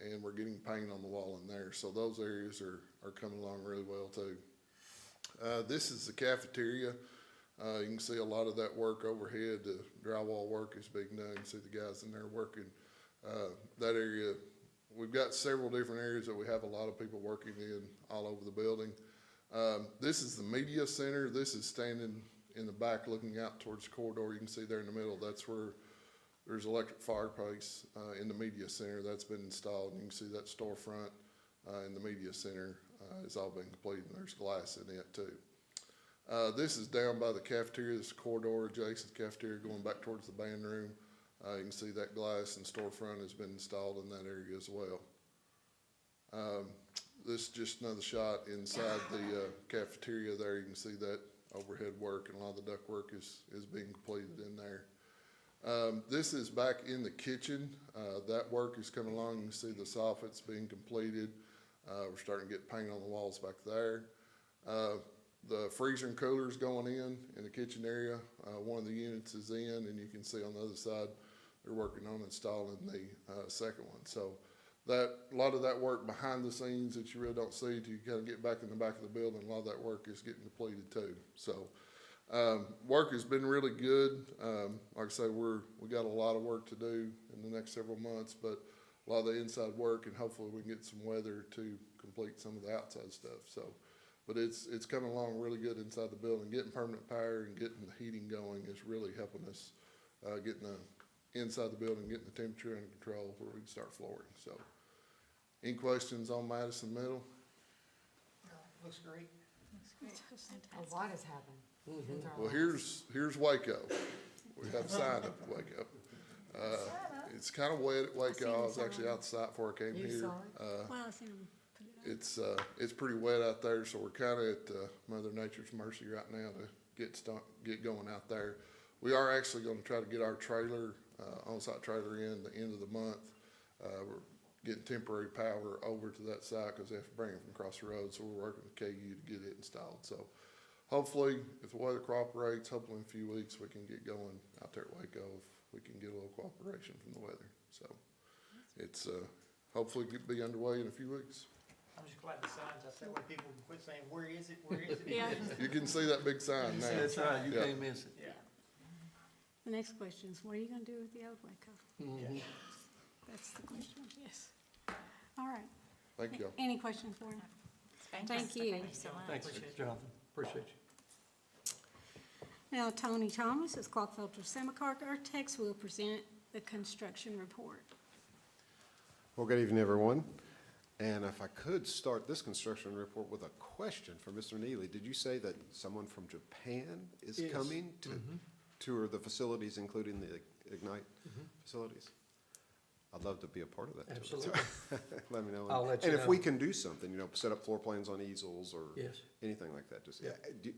and we're getting paint on the wall in there. So those areas are coming along really well too. This is the cafeteria. You can see a lot of that work overhead. The drywall work is being done. You can see the guys in there working. That area, we've got several different areas that we have a lot of people working in all over the building. This is the media center. This is standing in the back looking out towards the corridor. You can see there in the middle, that's where there's electric fireplace in the media center. That's been installed. And you can see that storefront in the media center has all been completed, and there's glass in it too. This is down by the cafeteria. This corridor adjacent to the cafeteria going back towards the band room. You can see that glass and storefront has been installed in that area as well. This is just another shot inside the cafeteria there. You can see that overhead work, and a lot of the duct work is being completed in there. This is back in the kitchen. That work is coming along. You can see the soffit's being completed. We're starting to get paint on the walls back there. The freezer and cooler is going in the kitchen area. One of the units is in, and you can see on the other side they're working on installing the second one. So a lot of that work behind the scenes that you really don't see till you kind of get back in the back of the building, a lot of that work is getting completed too. So work has been really good. Like I say, we got a lot of work to do in the next several months, but a lot of the inside work, and hopefully we can get some weather to complete some of the outside stuff. So, but it's coming along really good inside the building. Getting permanent power and getting the heating going is really helping us getting the inside the building, getting the temperature under control where we can start flooring. So, any questions on Madison Middle? Looks great. A lot has happened. Well, here's Waco. We have a sign up at Waco. It's kind of wet at Waco. I was actually out the site before I came here. Well, I seen them put it up. It's pretty wet out there, so we're kind of at Mother Nature's mercy right now to get going out there. We are actually going to try to get our trailer, on-site trailer in the end of the month. We're getting temporary power over to that site because they have to bring it from across the road, so we're working with KU to get it installed. So hopefully, if the weather cooperates, hopefully in a few weeks we can get going out there at Waco if we can get a little cooperation from the weather. So it's hopefully be underway in a few weeks. I'm just glad the signs, I said, where people can quit saying, where is it, where is it? Yeah. You can see that big sign now. That's right, you Yeah. can't miss it. Yeah. The next question is, what are you gonna do with the old Waco? Mhm. That's the question, yes. All right. Thank you. Any questions for him? Thank you. Thank you so much. Thanks, Jonathan. Appreciate you. Now, Tony Thomas, as Clock Filter Semicark Architects, will present the construction report. Well, good evening, everyone. And if I could start this construction report with a question for Mr. Neely. Did you say that someone from Japan is Yes. coming to tour the facilities, including the Ignite facilities? I'd love to be a part of that tour. Absolutely. Let me know. I'll let you And if know. we can do something, set up floor plans on easels or Yes. anything like that, just,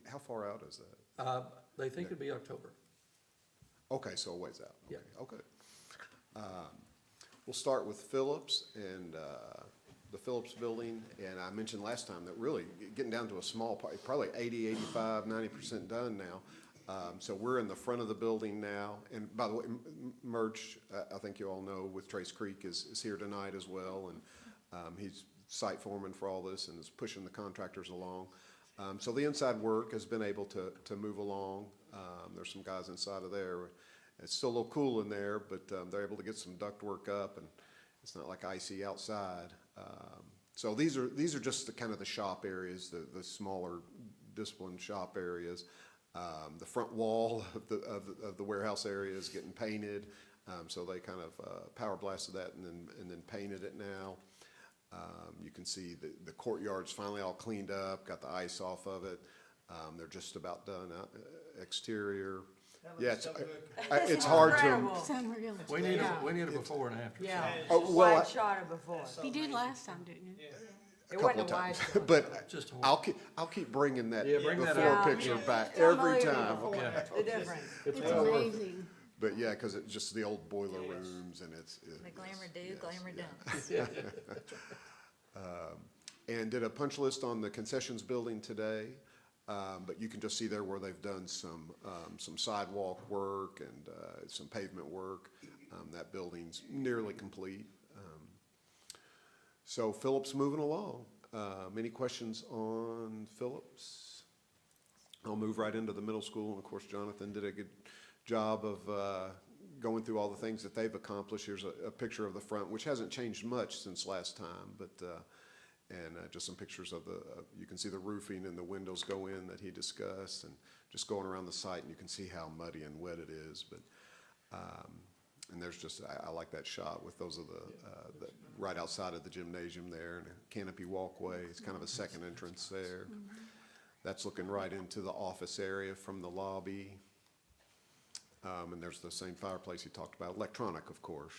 how far out is that? They think it'd be October. Okay, so a ways out. Yeah. Okay. We'll start with Phillips and the Phillips building. And I mentioned last time that really getting down to a small part, probably 80, 85, 90% done now. So we're in the front of the building now. And by the way, Merch, I think you all know, with Trace Creek is here tonight as well. And he's site foreman for all this and is pushing the contractors along. So the inside work has been able to move along. There's some guys inside of there. It's still a little cool in there, but they're able to get some duct work up, and it's not like icy outside. So these are just the kind of the shop areas, the smaller discipline shop areas. The front wall of the warehouse area is getting painted, so they kind of power blasted that and then painted it now. You can see the courtyard's finally all cleaned up, got the ice off of it. They're just about done exterior. Yeah, it's hard to. It's unreal. We need a before and after. Yeah, Oh, well, wide shot of before. You did last time, didn't you? A couple of times, but I'll keep bringing that bring that before out. picture back every time. The difference. It's amazing. But yeah, because it's just the old boiler rooms, and it's The glamour do, yes, glamour don't. And did a punch list on the concessions building today, but you can just see there where they've done some sidewalk work and some pavement work. That building's nearly complete. So Phillips moving along. Any questions on Phillips? I'll move right into the middle school, and of course Jonathan did a good job of going through all the things that they've accomplished. Here's a picture of the front, which hasn't changed much since last time, but just some pictures of you can see the roofing and the windows go in that he discussed, and just going around the site, and you can see how muddy and wet it is. But and there's just, I like that shot with those of the right outside of the gymnasium there, and a canopy walkway. It's kind of a second entrance there. That's looking right into the office area from the lobby. And there's the same fireplace he talked about, electronic, of course.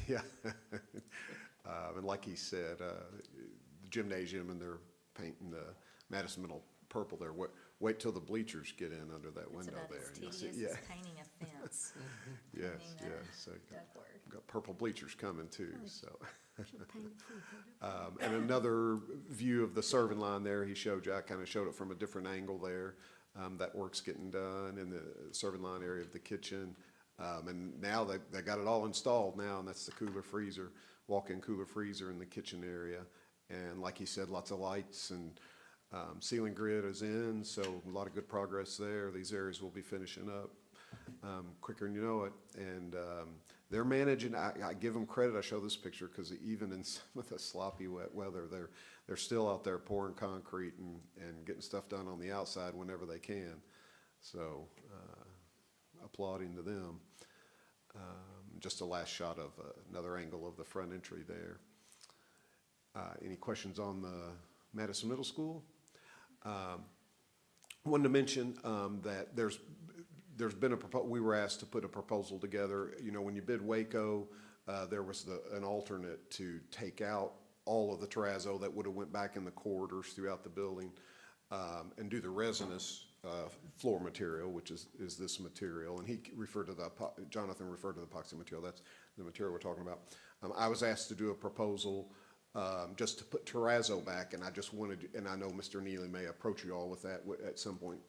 Yeah. And like he said, the gymnasium, and they're painting the Madison Middle purple there. Wait till the bleachers get in under that window there. It's about as tedious as painting a fence. Yes, yes. So got purple bleachers coming too, so. And another view of the serving line there, he showed you, I kind of showed it from a different angle there. That work's getting done in the serving line area of the kitchen. And now they got it all installed now, and that's the cooler freezer, walk-in cooler freezer in the kitchen area. And like he said, lots of lights, and ceiling grid is in, so a lot of good progress there. These areas will be finishing up quicker than you know it. And they're managing, I give them credit, I show this picture because even in some of the sloppy wet weather, they're still out there pouring concrete and getting stuff done on the outside whenever they can. So applauding to them. Just a last shot of another angle of the front entry there. Any questions on the Madison Middle School? Wanted to mention that there's been we were asked to put a proposal together. You know, when you bid Waco, there was an alternate to take out all of the terrazzo that would have went back in the corridors throughout the building, and do the resinous floor material, which is this material. And Jonathan referred to the epoxy material. That's the material we're talking about. I was asked to do a proposal just to put terrazzo back, and I just wanted, and I know Mr. Neely may approach you all with that at some point.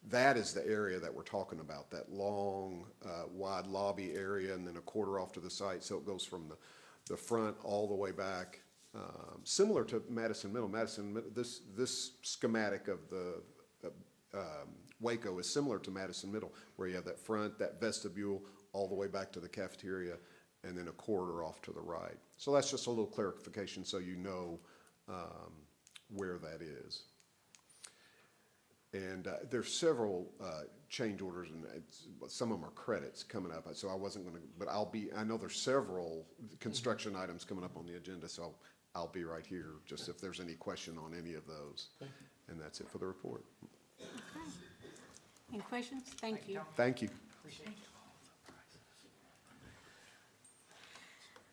That is the area that we're talking about, that long, wide lobby area, and then a quarter off to the site, so it goes from the front all the way back, similar to Madison Middle. This schematic of the Waco is similar to Madison Middle, where you have that front, that vestibule, all the way back to the cafeteria, and then a corridor off to the right. So that's just a little clarification so you know where that is. And there's several change orders, and some of them are credits coming up. So I wasn't going to, but I know there's several construction items coming up on the agenda, so I'll be right here just if there's any question on any of those. And that's it for the report. Okay. Any questions? Thank you. Thank you.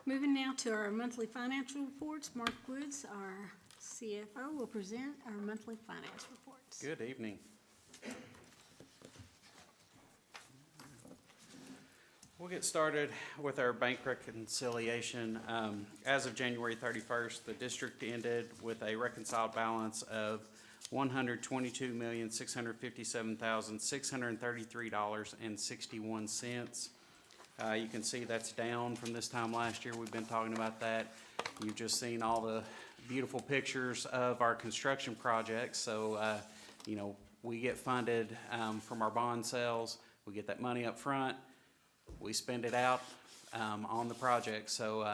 Moving now to our monthly financial reports. Mark Woods, our CFO, will present our monthly finance reports. Good evening. We'll get started with our bank reconciliation. As of January 31st, the district ended with a reconciled balance of $122,657,633.61. You can see that's down from this time last year. We've been talking about that. You've just seen all the beautiful pictures of our construction projects. So, you know, we get funded from our bond sales. We get that money up front. We spend it out on the project. So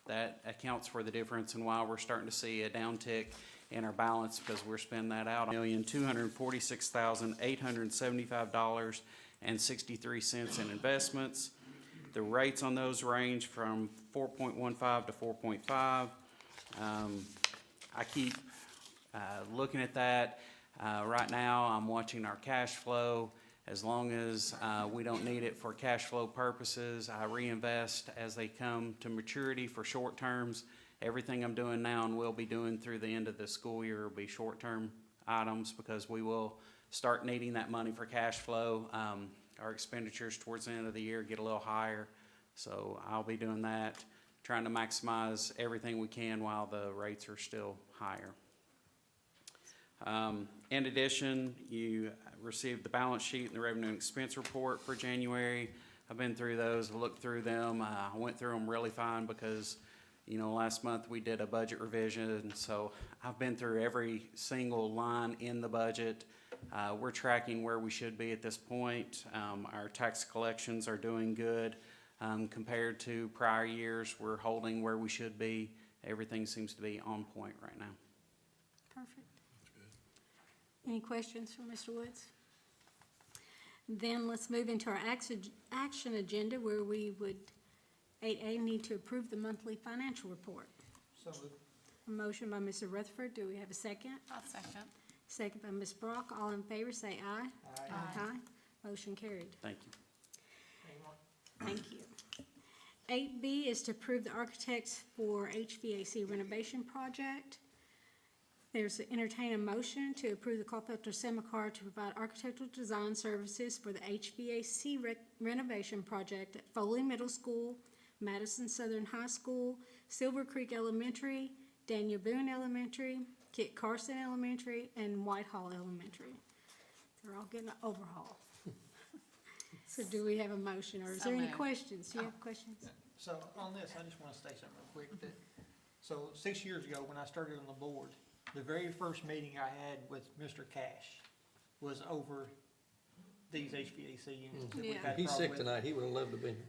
that accounts for the difference and why we're starting to see a downtick in our balance, because we're spending that out on $1,246,875.63 in investments. The rates on those range from 4.15 to 4.5. I keep looking at that. Right now, I'm watching our cash flow. As long as we don't need it for cash flow purposes, I reinvest as they come to maturity for short terms. Everything I'm doing now and will be doing through the end of the school year will be short-term items, because we will start needing that money for cash flow. Our expenditures towards the end of the year get a little higher, so I'll be doing that, trying to maximize everything we can while the rates are still higher. In addition, you received the balance sheet and the revenue and expense report for January. I've been through those, looked through them. I went through them really fine because, you know, last month we did a budget revision, so I've been through every single line in the budget. We're tracking where we should be at this point. Our tax collections are doing good. Compared to prior years, we're holding where we should be. Everything seems to be on point right now. Perfect. Any questions for Mr. Woods? Then let's move into our action agenda, where we would, 8A, need to approve the monthly financial report. So moved. A motion by Mr. Rutherford. Do we have a second? I'll second. Second by Ms. Brock. All in favor, say aye. Aye. Motion carried. Thank you. Thank you. 8B is to approve the architects for HVAC renovation project. There's entertain a motion to approve the Culpeper Semicard to provide architectural design services for the HVAC renovation project at Foley Middle School, Madison Southern High School, Silver Creek Elementary, Daniel Boone Elementary, Kit Carson Elementary, and Whitehall Elementary. They're all getting an overhaul. So do we have a motion, or is there any questions? Do you have questions? So on this, I just want to say something real quick. So 6 years ago, when I started on the board, the very first meeting I had with Mr. Cash was over these HVAC units that we've had He's problem sick with. tonight. He would have loved to be here.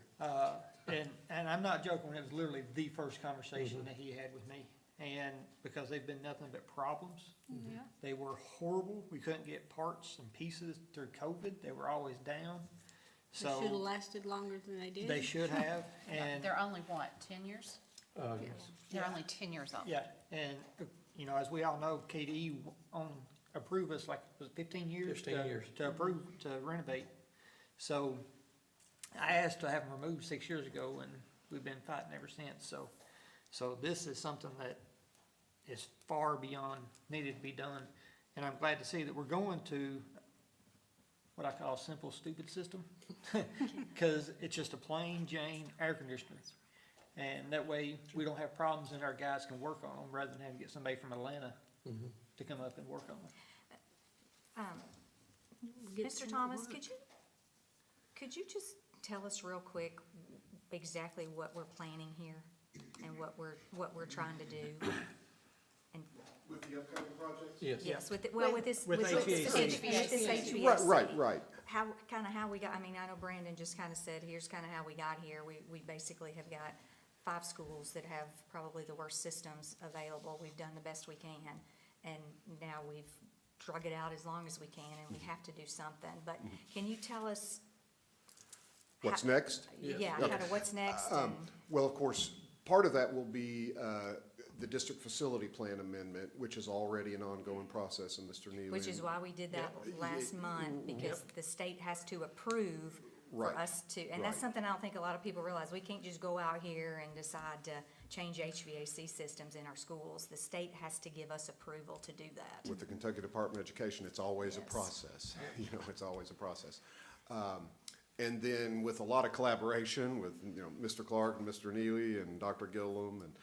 And I'm not joking, it was literally the first conversation that he had with me. And because they've been nothing but problems. Yeah. They were horrible. We couldn't get parts and pieces through COVID. They were always down. They should have So lasted longer than they did. they should have, and, They're only what, 10 years? Yes. They're only 10 years old. yeah, and, you know, as we all know, KDE approved us, like, was it 15 years? 15 years. To approve, to renovate. So I asked to have them removed 6 years ago, and we've been fighting ever since, so this is something that is far beyond needed to be done. And I'm glad to see that we're going to what I call a simple, stupid system. Because it's just a plain Jane air conditioner. And that way, we don't have problems and our guys can work on them rather than having to get somebody from Atlanta to come up and work on them. Mr. Thomas, could you just tell us real quick exactly what we're planning here and what we're trying to do? And With the upcoming projects? yes, with this HVAC. HVAC. Right. How we got, I mean, I know Brandon just kind of said, here's kind of how we got here. We basically have got 5 schools that have probably the worst systems available. We've done the best we can, and now we've drug it out as long as we can, and we have to do something. But can you tell us? What's next? Yeah, Okay. kind of what's next? And Well, of course, part of that will be the district facility plan amendment, which is already an ongoing process, and Mr. Neely. which is why we did that last month, because the state has to approve for Right. us to, and that's Right. something I don't think a lot of people realize. We can't just go out here and decide to change HVAC systems in our schools. The state has to give us approval to do that. With the Kentucky Department of Education, it's always a Yes. process. You know, it's always a process. And then with a lot of collaboration with, you know, Mr. Clark and Mr. Neely and Dr. Gillum, and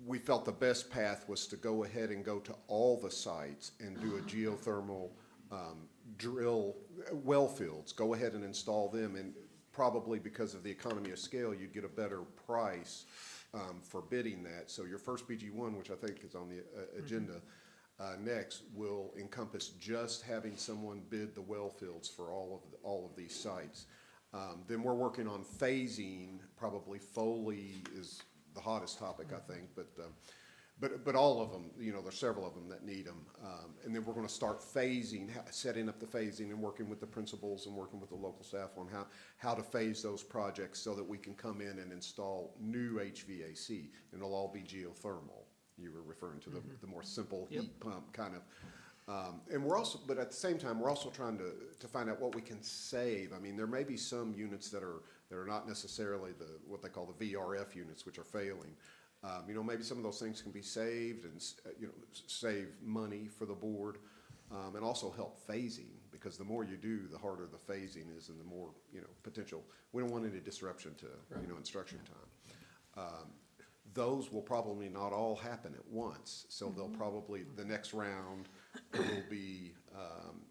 we felt the best path was to go ahead and go to all the sites and do a geothermal drill well fields. Go ahead and install them, and probably because of the economy of scale, you'd get a better price for bidding that. So your first BG1, which I think is on the agenda next, will encompass just having someone bid the well fields for all of these sites. Then we're working on phasing. Probably Foley is the hottest topic, I think, but all of them, you know, there's several of them that need them. And then we're going to start phasing, setting up the phasing and working with the principals and working with the local staff on how to phase those projects so that we can come in and install new HVAC. And it'll all be geothermal. You were referring to the more simple heat pump kind of. And we're also, but at the same time, we're also trying to find out what we can save. I mean, there may be some units that are not necessarily what they call the VRF units, which are failing. You know, maybe some of those things can be saved and, you know, save money for the board, and also help phasing, because the more you do, the harder the phasing is and the more, you know, potential. We don't want any disruption to, you know, instruction time. Those will probably not all happen at once, so they'll probably, the next round will be,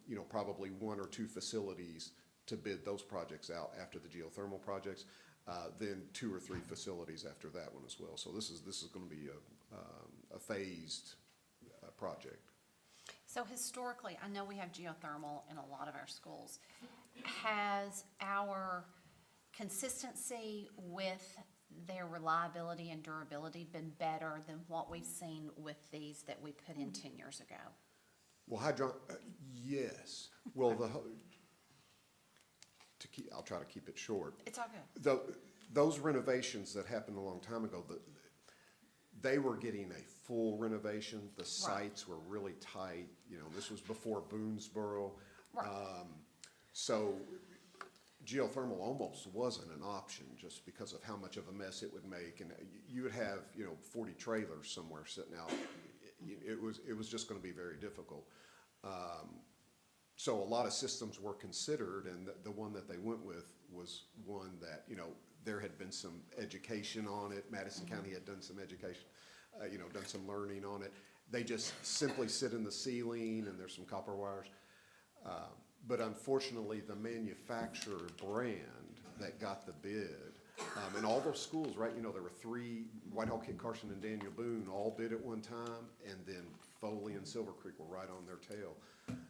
you know, probably 1 or 2 facilities to bid those projects out after the geothermal projects. Then 2 or 3 facilities after that one as well. So this is going to be a phased project. So historically, I know we have geothermal in a lot of our schools. Has our consistency with their reliability and durability been better than what we've seen with these that we put in 10 years ago? Well, yes. Well, I'll try to keep it short. It's all good. Those renovations that happened a long time ago, they were getting a full renovation. The sites were really tight. You know, this was before Boonesboro. Right. So geothermal almost wasn't an option just because of how much of a mess it would make. And you would have, you know, 40 trailers somewhere sitting out. It was just going to be very difficult. So a lot of systems were considered, and the one that they went with was one that, you know, there had been some education on it. Madison County had done some education, you know, done some learning on it. They just simply sit in the ceiling, and there's some copper wires. But unfortunately, the manufacturer brand that got the bid, and all those schools, right, you know, there were 3, Whitehall, Kit Carson, and Daniel Boone all bid at one time, and then Foley and Silver Creek were right on their tail.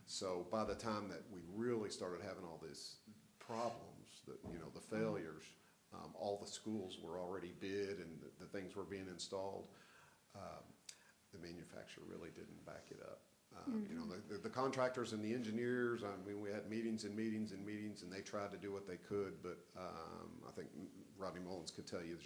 So by the time that we really started having all these problems, you know, the failures, all the schools were already bid and the things were being installed. The manufacturer really didn't back it up. You know, the contractors and the engineers, I mean, we had meetings and meetings and meetings, and they tried to do what they could, but I think Rodney Mullins could tell you,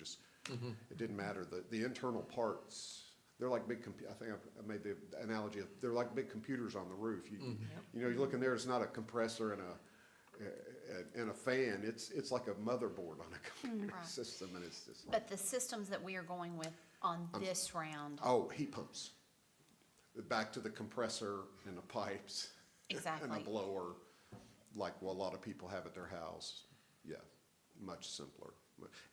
it didn't matter. The internal parts, they're like big, I think I made the analogy of, they're like big computers on the roof. You know, you look in there, it's not a compressor and a fan. It's like a motherboard on a computer system, and it's just like. But the systems that we are going with on this round. Oh, heat pumps. Back to the compressor and the pipes. Exactly. And the blower, like a lot of people have at their house. Yeah, much simpler.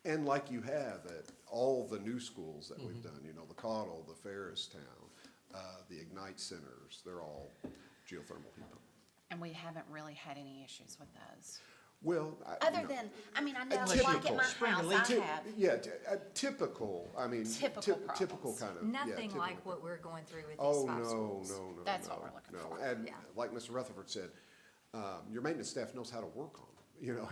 And like you have at all the new schools that we've done, you know, the Cottle, the Ferristown, the Ignite Centers, they're all geothermal heat pump. And we haven't really had any issues with those. Well, Other than, I mean, I know, like at my house, I have. Yeah, typical, I mean, Typical typical kind of. Nothing like what we're going through with Oh, these 5 no, schools. no. That's what we're looking for. And like Mr. Rutherford said, your maintenance staff knows how to work on them. You know,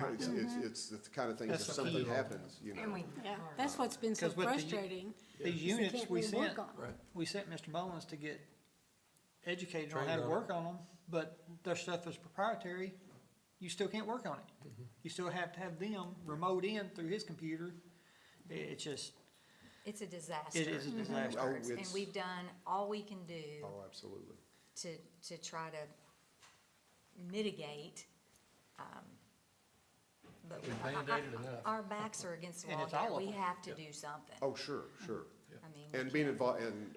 it's the kind of thing, if That's the something key. happens, you know. Yeah, that's what's been so 'Cause with frustrating. These is they units can't we really sent, work on 'em. we sent Mr. Mullins to get educated on Trained how to on work on them, but their stuff is proprietary. You still can't work on it. You still have to have them remote in through his computer. It's just, It's a disaster. it is a disaster. Oh, And it's- we've done all we can do Oh, absolutely. to try to mitigate, but We Band-Aided enough. our backs are against the And wall it's all here. of We them. have to do something. Oh, sure. I mean, And being involved, and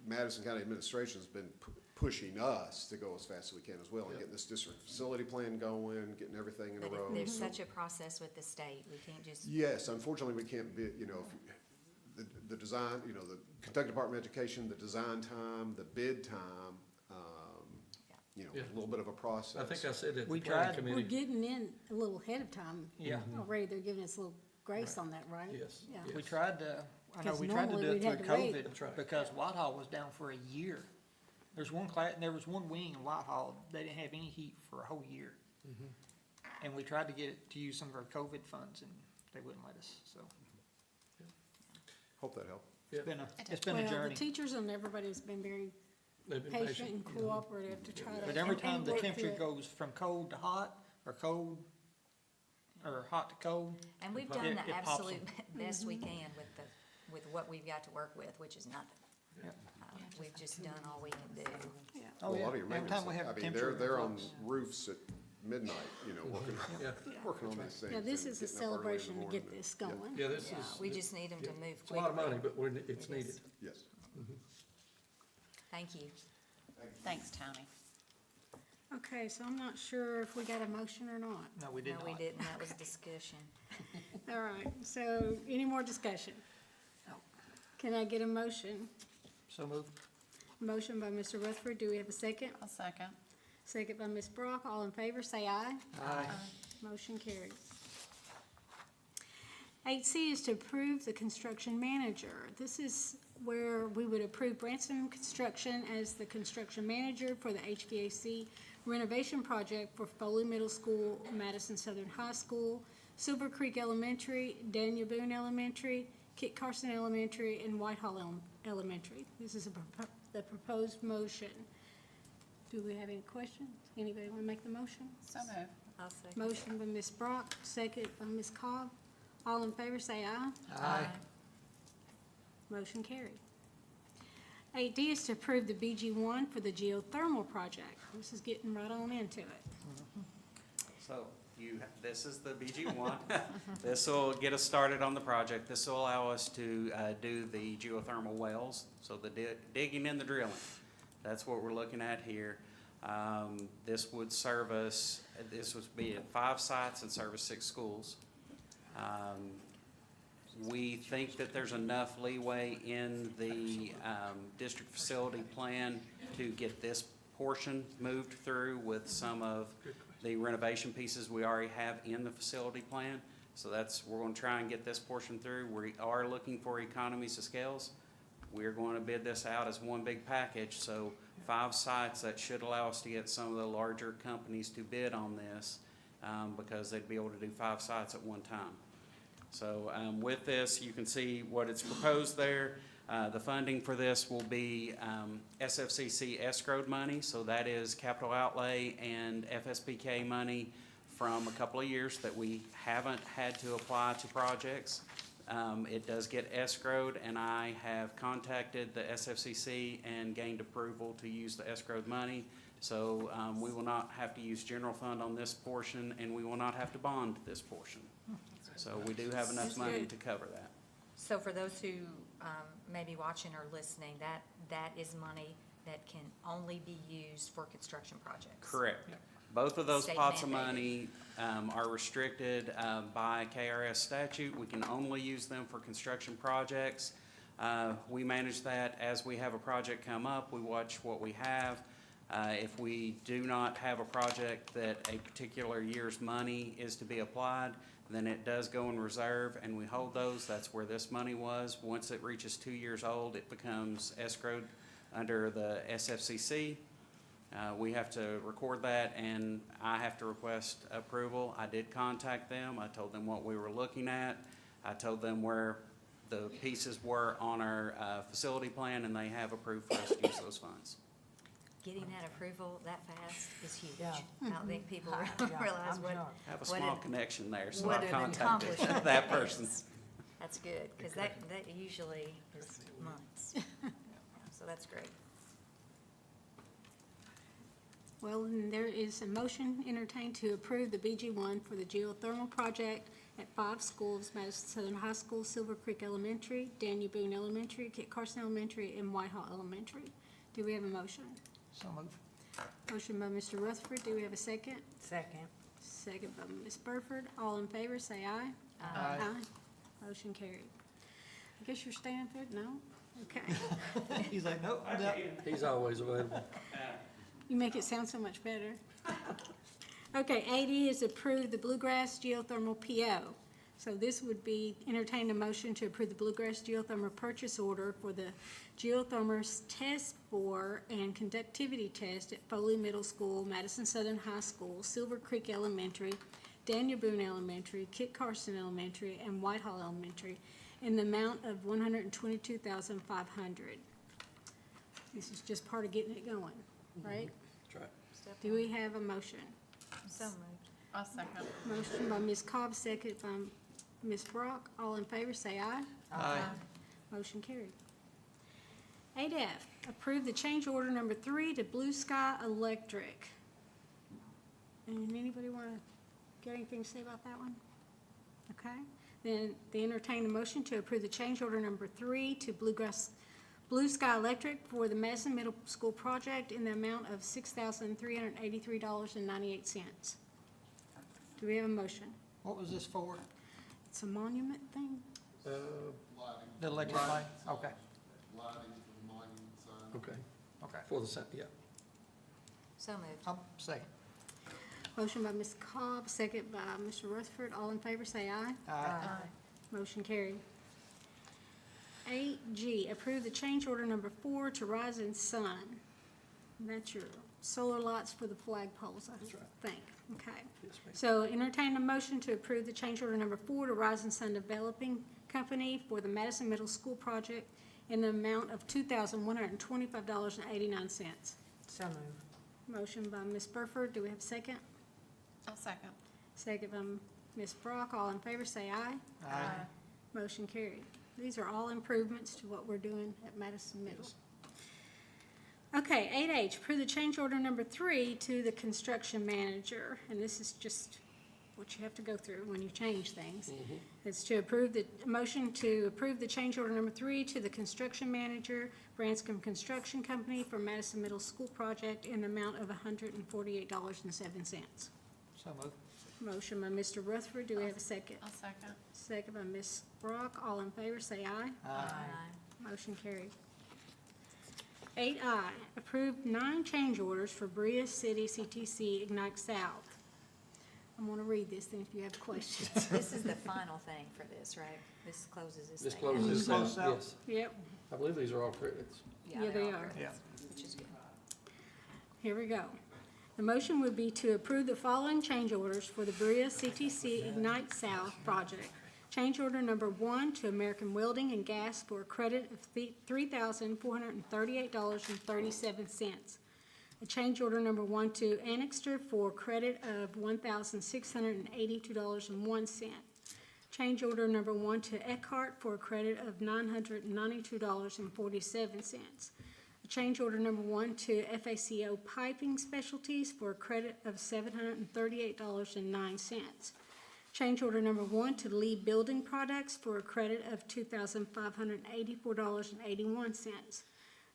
Madison County Administration's been pushing us to go as fast as we can as well, and getting this district facility plan going, getting everything in a but row. there's So- such a process with the state. We can't just. Yes, unfortunately, we can't bid, you know, the design, you know, the Kentucky Department of Education, the design time, the bid time, you know, Yeah. a little bit of a process. I think I said it We at the planning tried- We're committee. getting in a little ahead of time. Yeah. Already, they're giving us a little grace on that, right? Yes, Yeah. yes. We tried to, I know, Because we tried to normally do it we'd through had to wait. That's right. COVID because Whitehall was down for a year. There was one wing in Whitehall, they didn't have any heat for a whole year. And we tried to get it to use some of our COVID funds and they wouldn't let us, so Hope that helped. it's been a Well, the journey. teachers and everybody's been very They've been patient and yeah. cooperative to try to. But every and time the work temperature through it. goes from cold to hot, or cold, or hot to cold. And we've it- done the it pops absolute them. best we can with what we've got to work with, which is nothing. Yeah. We've just done all we can do. Oh, Well, a yeah. lot of your Every maintenance, time we have I mean, temperature they're on drops. roofs at midnight, you know, working, Yeah. working on these things. Yeah, this and is a getting up early in the celebration to morning. get this Yeah. going. Yeah, this Yeah, is. we just need them to yeah, move It's a lot of quickly. money, but it's It is. needed. Yes. Thank you. Thanks, Tony. Okay, so I'm not sure if we got a motion or not. No, we did No, not. we didn't. That was discussion. All right, so any more discussion? Can I get a motion? So moved. Motion by Mr. Rutherford, do we have a second? I'll second. Second by Ms. Brock, all in favor, say aye. Aye. Motion carries. 8C is to approve the construction manager. This is where we would approve Branson Construction as the construction manager for the HVAC renovation project for Foley Middle School, Madison Southern High School, Silver Creek Elementary, Daniel Boone Elementary, Kit Carson Elementary, and Whitehall Elementary. This is the proposed motion. Do we have any questions? Anybody want to make the motion? So move. I'll second. Motion by Ms. Brock, second by Ms. Cobb. All in favor, say aye. Aye. Motion carried. 8D is to approve the BG1 for the geothermal project. This is getting right on into it. So this is the BG1. This will get us started on the project. This will allow us to do the geothermal wells, so the digging and the drilling. That's what we're looking at here. This would service, this would be at 5 sites and service 6 schools. We think that there's enough leeway in the district facility plan to get this portion moved through with some of the renovation pieces we already have in the facility plan. So we're gonna try and get this portion through. We are looking for economies of scales. We're going to bid this out as one big package, so 5 sites, that should allow us to get some of the larger companies to bid on this, because they'd be able to do 5 sites at one time. So with this, you can see what it's proposed there. The funding for this will be SFCC escrowed money, so that is capital outlay and FSBK money from a couple of years that we haven't had to apply to projects. It does get escrowed, and I have contacted the SFCC and gained approval to use the escrowed money. So we will not have to use general fund on this portion, and we will not have to bond this portion. So we do have enough That's money good. to cover that. So for those who may be watching or listening, that is money that can only be used for construction projects. Correct. Both of those State pots of mandated. money are restricted by KRS statute. We can only use them for construction projects. We manage that as we have a project come up. We watch what we have. If we do not have a project that a particular year's money is to be applied, then it does go in reserve, and we hold those. That's where this money was. Once it reaches 2 years old, it becomes escrowed under the SFCC. We have to record that, and I have to request approval. I did contact them. I told them what we were looking at. I told them where the pieces were on our facility plan, and they have approved for us to use those funds. Getting that approval that fast is huge. Yeah. I don't think people Yeah, realize I'm what. sure. I have a what small it- connection there, so what I an contacted accomplishment that that person. is. That's good, because that usually is months. So that's great. Well, and there is a motion entertained to approve the BG1 for the geothermal project at 5 schools, Madison Southern High School, Silver Creek Elementary, Daniel Boone Elementary, Kit Carson Elementary, and Whitehall Elementary. Do we have a motion? So moved. Motion by Mr. Rutherford. Do we have a second? Second. Second by Ms. Burford. All in favor, say aye. Aye. Motion carried. I guess you're staying through it? No? Okay. He's like, nope, I'm out. He's always available. You make it sound so much better. Okay, 80 is approve the Bluegrass geothermal PO. So this would be entertain a motion to approve the Bluegrass geothermal purchase order for the geothermal test bore and conductivity test at Foley Middle School, Madison Southern High School, Silver Creek Elementary, Daniel Boone Elementary, Kit Carson Elementary, and Whitehall Elementary in the amount of $122,500. This is just part of getting it going, right? That's right. Do we have a motion? So moved. I'll second. Motion by Ms. Cobb, second by Ms. Brock. All in favor, say aye. Aye. Motion carried. 8F, approve the change order number 3 to Blue Sky Electric. And anybody want to get anything to say about that one? Okay. Then they entertain a motion to approve the change order number 3 to Blue Sky Electric for the Madison Middle School project in the amount of $6,383.98. Do we have a motion? What was this for? It's a monument thing? The electric light? Okay, Lighting for the monument sign. Okay, okay. for the, yeah. So moved. I'll second. Motion by Ms. Cobb, second by Mr. Rutherford. All in favor, say aye. Aye. Motion carried. 8G, approve the change order number 4 to Rising Sun. And that's your solar lights for the flagpoles, I think. Okay. Yes, ma'am. So entertain a motion to approve the change order number 4 to Rising Sun Developing Company for the Madison Middle School project in the amount of $2,125.89. So moved. Motion by Ms. Burford. Do we have a second? I'll second. Second by Ms. Brock. All in favor, say aye. Aye. Motion carried. These are all improvements to what we're doing at Madison Middle. Okay, 8H, approve the change order number 3 to the construction manager. And this is just what you have to go through when you change things. It's to approve the motion to approve the change order number 3 to the construction manager, Branscombe Construction Company for Madison Middle School project in the amount of $148.07. So moved. Motion by Mr. Rutherford. Do we have a second? I'll second. Second by Ms. Brock. All in favor, say aye. Aye. Motion carried. 8I, approve 9 change orders for Berea City CTC Ignite South. I'm going to read this, then if you have questions. This is the final thing for this, right? This closes this thing. This closes this out, out. yes. Yep, I believe these are all credits. Yeah, they're they all are. credits, Yeah. Which is good. here we go. The motion would be to approve the following change orders for the Berea CTC Ignite South project. Change order number 1 to American Welding and Gas for a credit of $3,438.37. A change order number 1 to Annixter for credit of $1,682.01. Change order number 1 to Eckhart for a credit of $992.47. A change order number 1 to FACO Piping Specialties for a credit of $738.09. Change order number 1 to Lee Building Products for a credit of $2,584.81.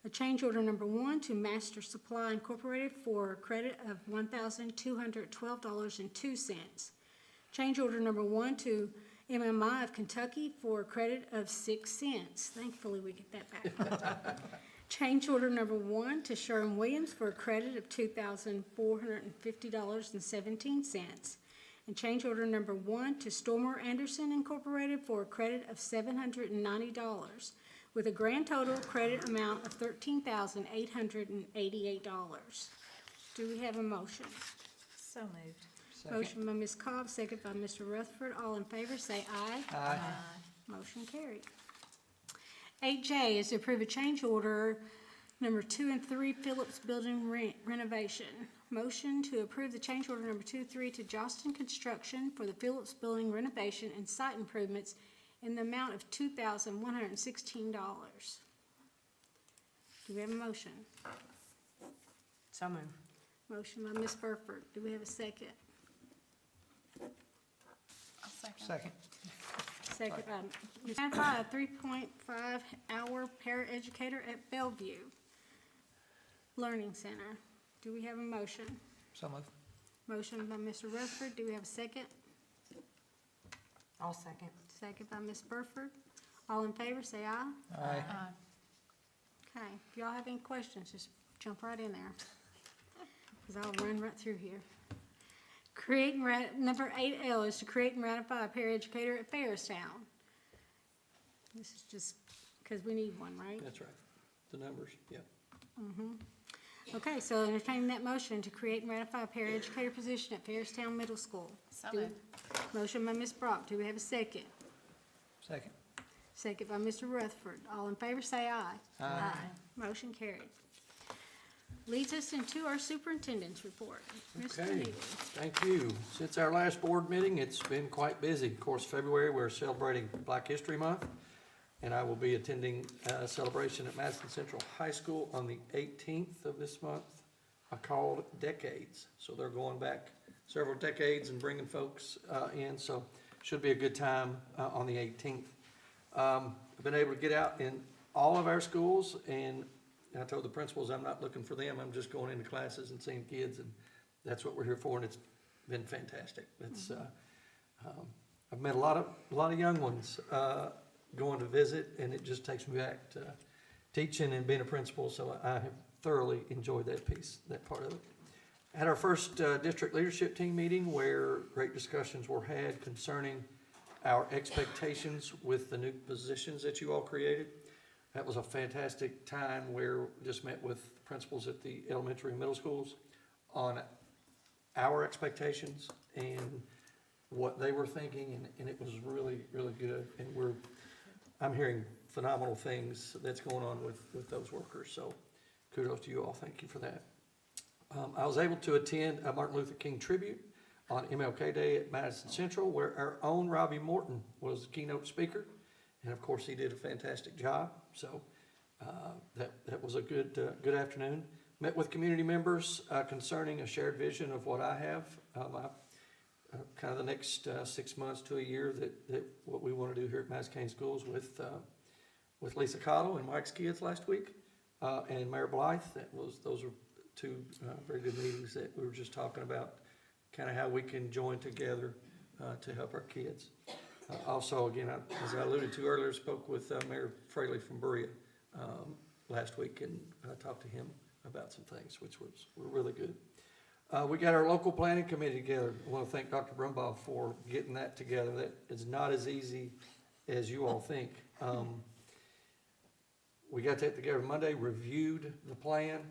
A change order number 1 to Master Supply Incorporated for a credit of $1,212.02. Change order number 1 to MMI of Kentucky for a credit of 6 cents. Thankfully, we get that back. Change order number 1 to Sherwin-Williams for a credit of $2,450.17. And change order number 1 to Stormer Anderson Incorporated for a credit of $790, with a grand total credit amount of $13,888. Do we have a motion? So moved. Second. Motion by Ms. Cobb, second by Mr. Rutherford. All in favor, say aye. Aye. Motion carried. 8J is to approve a change order number 2 and 3 Phillips Building renovation. Motion to approve the change order number 2 and 3 to Johnston Construction for the Phillips Building renovation and site improvements in the amount of $2,116. Do we have a motion? So moved. Motion by Ms. Burford. Do we have a second? I'll second. Second. Second by Ms. Identify a 3.5-hour paraeducator at Bellevue Learning Center. Do we have a motion? So moved. Motion by Mr. Rutherford. Do we have a second? I'll second. Second by Ms. Burford. All in favor, say aye. Aye. Okay. If y'all have any questions, just jump right in there. because I'll run right through here. Create and number 8L is to create and ratify a paraeducator at Fairstown. This is just because we need one, right? That's right. The numbers, yeah. Okay, so entertaining that motion to create and ratify a paraeducator position at Fairstown Middle School. So Do- moved. Motion by Ms. Brock. Do we have a second? Second. Second by Mr. Rutherford. All in favor, say aye. Aye. Motion carried. Leads us into our superintendent's report. Mr. Okay, Neely. thank you. Since our last board meeting, it's been quite busy. Of course, February, we're celebrating Black History Month, and I will be attending a celebration at Madison Central High School on the 18th of this month, called Decades. So they're going back several decades and bringing folks in, so should be a good time on the 18th. I've been able to get out in all of our schools, and I told the principals I'm not looking for them, I'm just going into classes and seeing kids, and that's what we're here for, and it's been fantastic. It's, I've met a lot of young ones going to visit, and it just takes me back to teaching and being a principal, so I have thoroughly enjoyed that piece, that part of it. Had our first district leadership team meeting where great discussions were had concerning our expectations with the new positions that you all created. That was a fantastic time where we just met with principals at the elementary and middle schools on our expectations and what they were thinking, and it was really, really good. And I'm hearing phenomenal things that's going on with those workers, so kudos to you all, thank you for that. I was able to attend a Martin Luther King tribute on MLK Day at Madison Central, where our own Robbie Morton was the keynote speaker. And of course, he did a fantastic job. So that was a good afternoon. Met with community members concerning a shared vision of what I have, kind of the next 6 months to a year that what we want to do here at Madison County Schools with Lisa Cottle and Mike's kids last week, and Mayor Blythe. Those are two very good meetings that we were just talking about, kind of how we can join together to help our kids. Also, again, as I alluded to earlier, spoke with Mayor Fraley from Berea last week and talked to him about some things, which were really good. We got our local planning committee together. I want to thank Dr. Brumbaugh for getting that together. That is not as easy as you all think. We got that together Monday, reviewed the plan,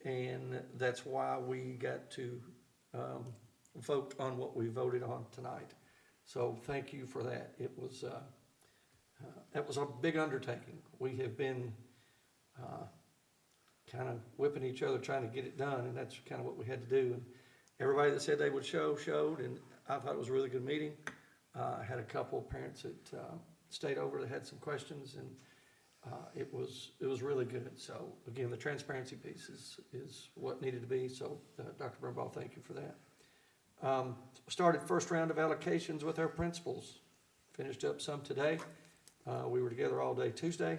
and that's why we got to vote on what we voted on tonight. So thank you for that. It was a big undertaking. We have been kind of whipping each other trying to get it done, and that's kind of what we had to do. And everybody that said they would showed, and I thought it was a really good meeting. I had a couple of parents that stayed over that had some questions, and it was really good. So again, the transparency piece is what needed to be. So Dr. Brumbaugh, thank you for that. Started first round of allocations with our principals. Finished up some today. We were together all day Tuesday,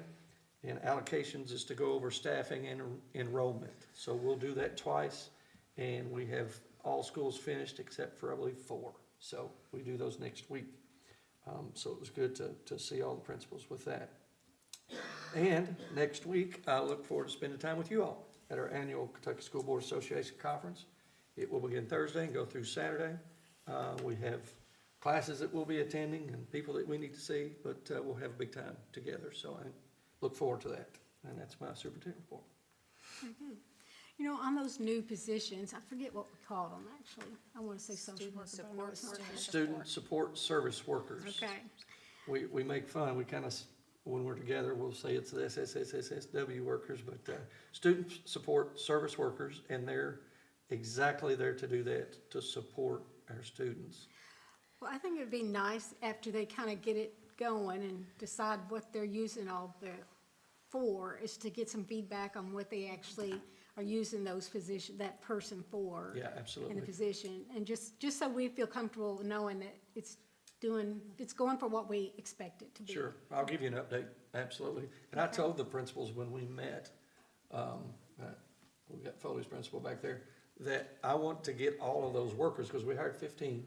and allocations is to go over staffing and enrollment. So we'll do that twice, and we have all schools finished except for, I believe, 4. So we do those next week. So it was good to see all the principals with that. And next week, I look forward to spending time with you all at our annual Kentucky School Board Association Conference. It will begin Thursday and go through Saturday. We have classes that we'll be attending and people that we need to see, but we'll have a big time together. So I look forward to that. And that's my superintendent report. Mhm. You know, on those new positions, I forget what we called them, actually. I want to say social worker, but I know it's not. Student support service workers. Okay. We make fun. We kind of, when we're together, we'll say it's the SSSSSW workers, but student support service workers, and they're exactly there to do that, to support our students. Well, I think it'd be nice after they kind of get it going and decide what they're using all the for, is to get some feedback on what they actually are using that person for. Yeah, absolutely. In the position, and just so we feel comfortable knowing that it's going for what we expect it to be. Sure, I'll give you an update, absolutely. And I told the principals when we met, we got Foley's principal back there, that I want to get all of those workers, because we hired 15.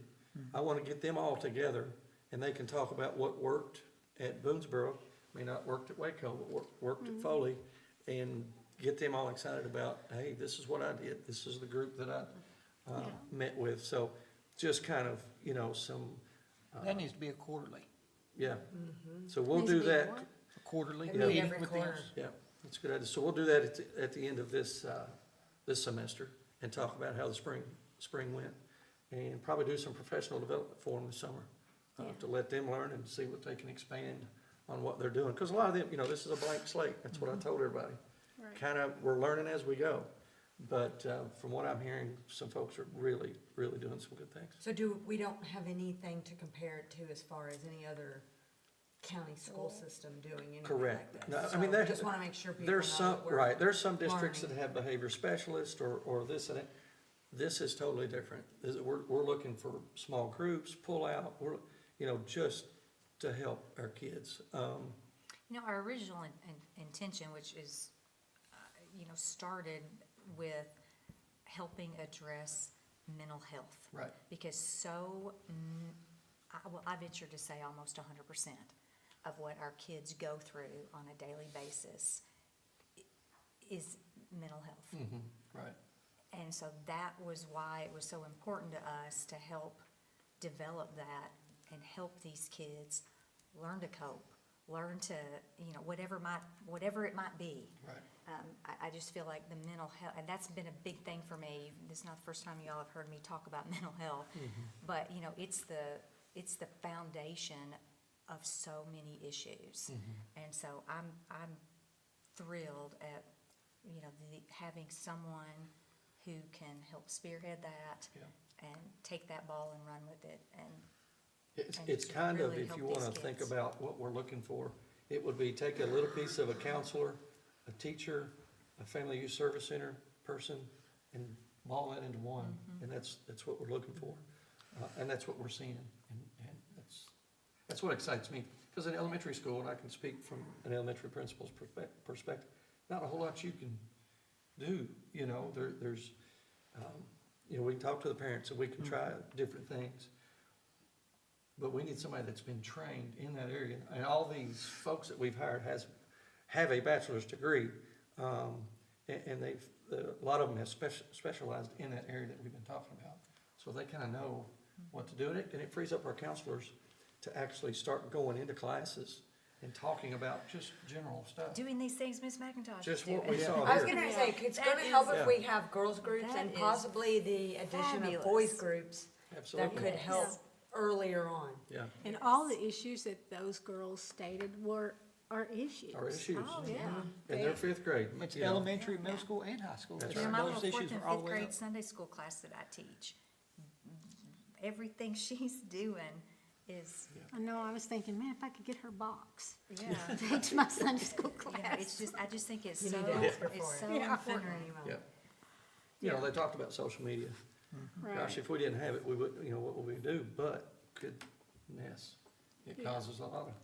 I want to get them all together, and they can talk about what worked at Boonesboro, may not worked at Waco, but worked at Foley, and get them all excited about, hey, this is what I did, this is the group that I met with. So just kind of, you know, some, That needs to be a quarterly. yeah. So we'll do that. A quarterly Yeah. meeting Every with them. quarter. Yeah, that's a good idea. So we'll do that at the end of this semester and talk about how the spring went. And probably do some professional development for them this summer, to let them learn and see what they can expand on what they're doing. Because a lot of them, you know, this is a blank slate. That's what I told everybody. Right. Kind of, we're learning as we go. But from what I'm hearing, some folks are really, really doing some good things. So we don't have anything to compare it to as far as any other county school system doing anything Correct. like No, this? I mean, So there- just wanna make sure people know There's some, that we're right, there's some districts that learning. have behavior specialists or this and that. This is totally different. We're looking for small groups, pull out, you know, just to help our kids. You know, our original intention, which is, you know, started with helping address mental health. Right. Because I venture to say almost 100% of what our kids go through on a daily basis is mental health. Right. And so that was why it was so important to us to help develop that and help these kids learn to cope, learn to, you know, whatever it might be. Right. I just feel like the mental health, and that's been a big thing for me. This is not the first time y'all have heard me talk about mental health, but, you know, it's the foundation of so many issues. And so I'm thrilled at, you know, having someone who can help spearhead that and take that ball and run with it. And It's just kind of, really if you help these want to think kids. about what we're looking for, it would be take a little piece of a counselor, a teacher, a family youth service center person, and ball that into one. And that's what we're looking for. And that's what we're seeing. And that's what excites me. Because in elementary school, and I can speak from an elementary principal's perspective, not a whole lot you can do. You know, there's, you know, we can talk to the parents and we can try different things. But we need somebody that's been trained in that area. And all these folks that we've hired have a bachelor's degree. And a lot of them have specialized in that area that we've been talking about. So they kind of know what to do. And it frees up our counselors to actually start going into classes and talking about just general stuff. doing these things Ms. McIntosh Just is what doing. we saw I was here. gonna say, it's That gonna is- help Yeah. if we have girls groups That and is possibly the addition of boys fabulous. groups that Absolutely. could help earlier on. Yeah, And all the issues that those girls stated are issues. our issues. Oh, yeah. And they're fifth grade. It's you know. elementary, middle school, and high school. That's You know, right. my Those little fourth issues and are all fifth the way grade up. Sunday school class that I teach, everything she's doing is, I know, I was thinking, man, if I could get her box, yeah. teach my Sunday school You know, class. it's just, I just think it's You so, need to ask her it's for it. so Yeah. important. Yeah. You know, they talked about social media. Right. Gosh, if we didn't have it, we would, you know, what would we do? But goodness, it Yeah. causes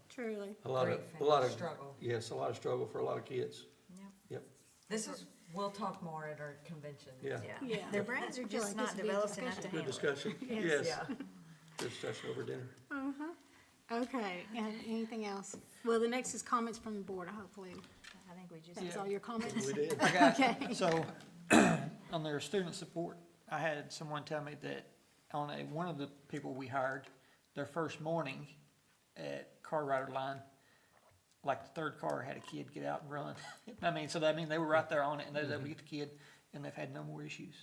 Truly. a lot Great of, struggle. yes, a lot of struggle for a lot of kids. Yep. Yep, This is, we'll talk more at our convention. yeah. Yeah. Their brains are I feel just like not this would be a developed enough to Good handle it. discussion, Yes. yes. Yeah. Good discussion over dinner. Okay, and anything else? Well, the next is comments from the board, hopefully. I think we just. That's all your comments? We did. I got, Okay. so, on their student support, I had someone tell me that one of the people we hired, their first morning at car rider line, like the third car had a kid get out and run. They were right there on it, and they was able to get the kid, and they've had no more issues.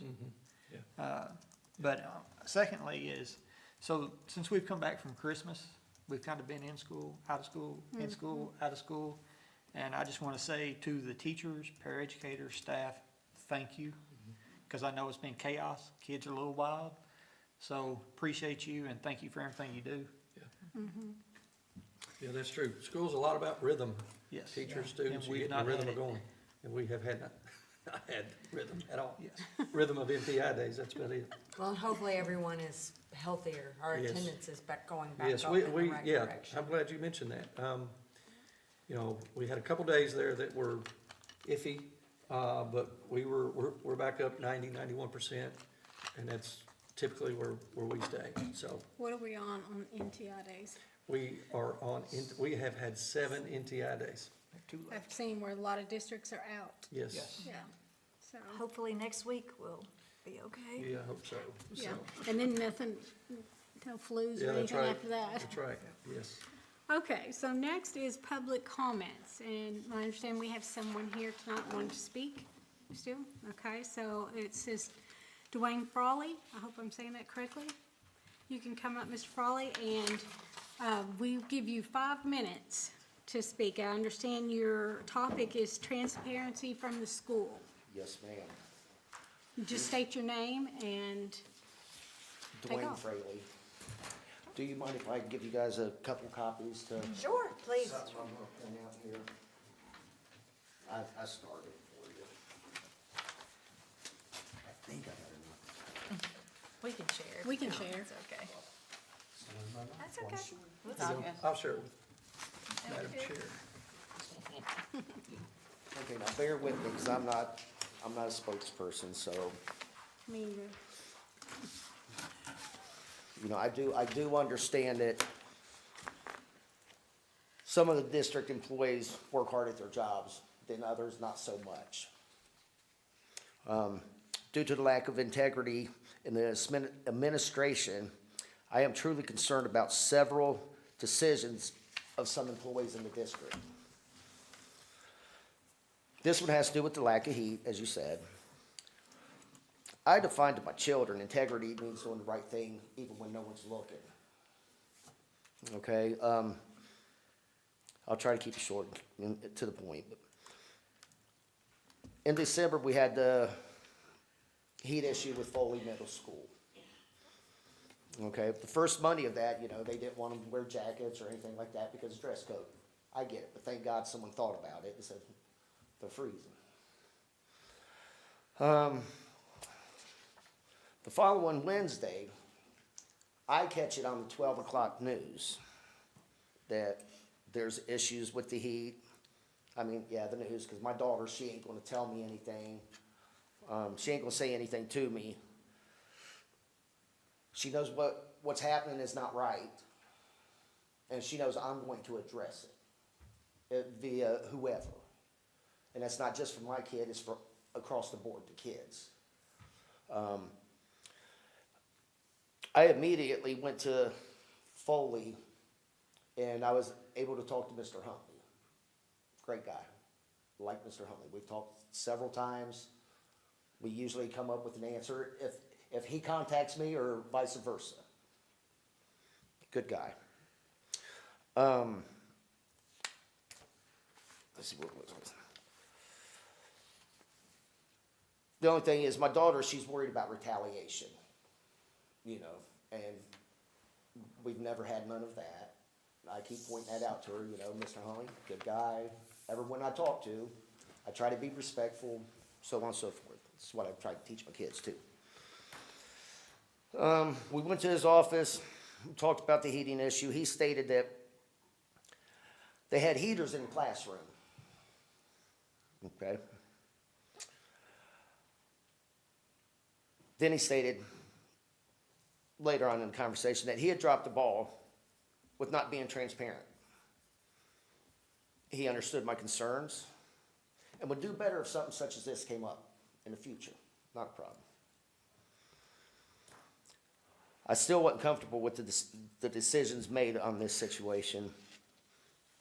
Secondly is, so since we've come back from Christmas, we've kind of been in school, out of school, in school, out of school. And I just want to say to the teachers, paraeducators, staff, thank you. Because I know it's been chaos. Kids are a little wild. So appreciate you and thank you for everything you do. Yeah, that's true. School's a lot about rhythm. Yes. Teachers, Yeah. students, And you we've get the not rhythm had of it. going. And we have not had rhythm at all. Yes. Rhythm of MPI days, that's about it. Well, and hopefully everyone is healthier. Our Yes. attendance is going back Yes, up we, in the we, right yeah, direction. I'm glad you mentioned that. You know, we had a couple days there that were iffy, but we're back up 91%, and that's typically where we stay. So What are we on NTI days? we are we have had 7 NTI days. Two left. I've seen where a lot of districts are out. Yes. Yeah, so, Hopefully next week will be okay. Yeah, I hope so. yeah. So, And then nothing, no flus yeah, or that's anything right. after that. That's right, yes. Okay, so next is public comments, and I understand we have someone here tonight wanting to speak still. Okay, so it says Dwayne Frawley, I hope I'm saying that correctly. You can come up, Mr. Frawley, and we give you 5 minutes to speak. I understand your topic is transparency from the school. Yes, ma'am. Just state your name and take Dwayne off. Fraley. Do you mind if I give you guys a couple copies to? Sure, please. Something I'm gonna print out here. I started for you. I think I got enough. We can share. We can No, share. It's okay. That's okay. It's I'll all good. I'll share it with Madam Chair. Okay, now bear with me, because I'm not a spokesperson, so, I mean, you know, I do understand that some of the district employees work hard at their jobs, then others not so much. Due to the lack of integrity in the administration, I am truly concerned about several decisions of some employees in the district. This one has to do with the lack of heat, as you said. I define to my children, integrity means doing the right thing even when no one's looking. Okay, I'll try to keep it short and to the point. In December, we had the heat issue with Foley Middle School. Okay, the first Monday of that, you know, they didn't want them to wear jackets or anything like that because it's dress code. I get it, but thank God someone thought about it and said, they're freezing. The following Wednesday, I catch it on the 12 o'clock news that there's issues with the heat. I mean, yeah, the news, because my daughter, she ain't gonna tell me anything. She ain't gonna say anything to me. She knows what's happening is not right. And she knows I'm going to address it via whoever. And that's not just for my kid, it's for across the board to kids. I immediately went to Foley and I was able to talk to Mr. Huntley. Great guy, like Mr. Huntley. We've talked several times. We usually come up with an answer if he contacts me or vice versa. Good guy. Let's see what it was. The only thing is my daughter, she's worried about retaliation, you know, and we've never had none of that. I keep pointing that out to her, you know, Mr. Huntley, good guy. Everyone I talk to, I try to be respectful, so on and so forth. This is what I try to teach my kids too. We went to his office, talked about the heating issue. He stated that they had heaters in the classroom. Okay. Then he stated later on in the conversation that he had dropped the ball with not being transparent. He understood my concerns and would do better if something such as this came up in the future. Not a problem. I still wasn't comfortable with the decisions made on this situation.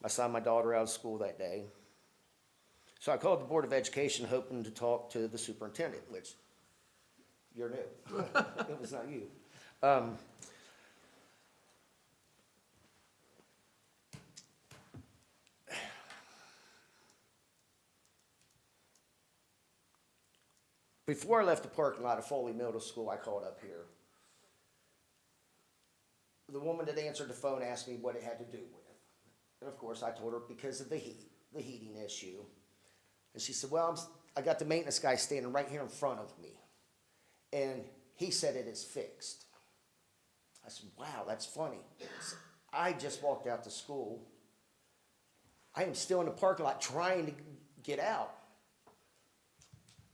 I signed my daughter out of school that day. So I called the Board of Education hoping to talk to the superintendent, which you're new. It was not you. Before I left the parking lot of Foley Middle School, I called up here. The woman that answered the phone asked me what it had to do with. And of course, I told her because of the heating issue. And she said, well, I got the maintenance guy standing right here in front of me. And he said it is fixed. I said, wow, that's funny. I just walked out to school. I am still in the parking lot trying to get out.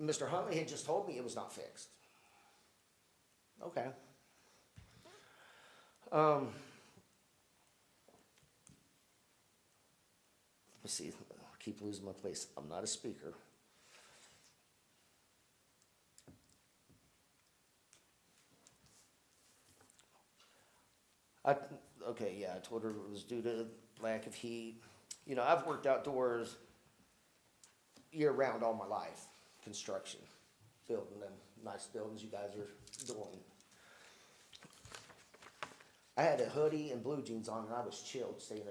Mr. Huntley had just told me it was not fixed. Okay. Let's see. keep losing my place. I'm not a speaker. Okay, yeah, I told her it was due to lack of heat. You know, I've worked outdoors year-round all my life, construction, building them nice buildings you guys are doing. I had a hoodie and blue jeans on, and I was chilled staying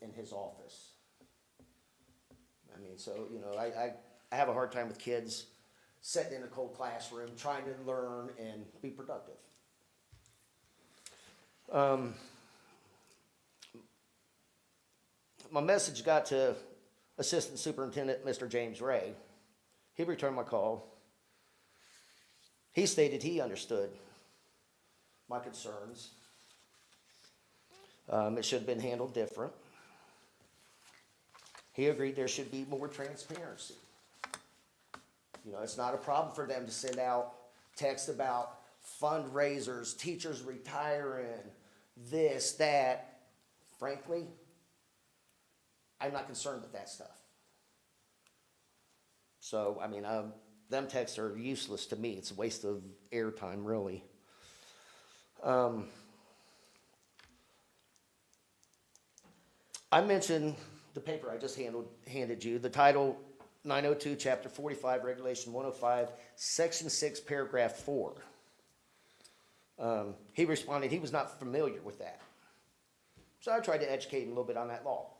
in his office. I mean, so, you know, I have a hard time with kids sitting in a cold classroom, trying to learn and be productive. My message got to Assistant Superintendent Mr. James Ray. He returned my call. He stated he understood my concerns. It should have been handled different. He agreed there should be more transparency. You know, it's not a problem for them to send out texts about fundraisers, teachers retiring, this, that. Frankly, I'm not concerned with that stuff. So, I mean, them texts are useless to me. It's a waste of airtime, really. I mentioned the paper I just handed you, the Title 902, Chapter 45, Regulation 105, Section 6, Paragraph 4. He responded he was not familiar with that. So I tried to educate him a little bit on that law.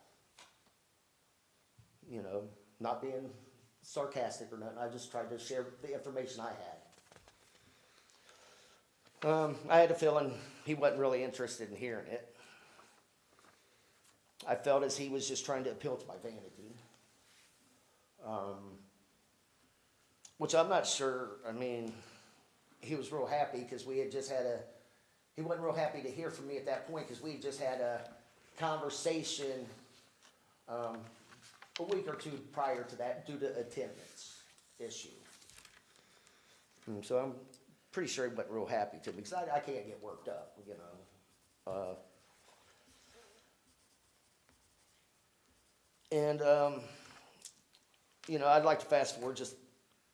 You know, not being sarcastic or nothing. I just tried to share the information I had. I had a feeling he wasn't really interested in hearing it. I felt as he was just trying to appeal to my vanity. Which I'm not sure, I mean, he was real happy because we had just had he wasn't real happy to hear from me at that point because we had just had a conversation a week or two prior to that due to attendance issue. So I'm pretty sure he wasn't real happy to me because I can't get worked up, you know. You know, I'd like to fast forward just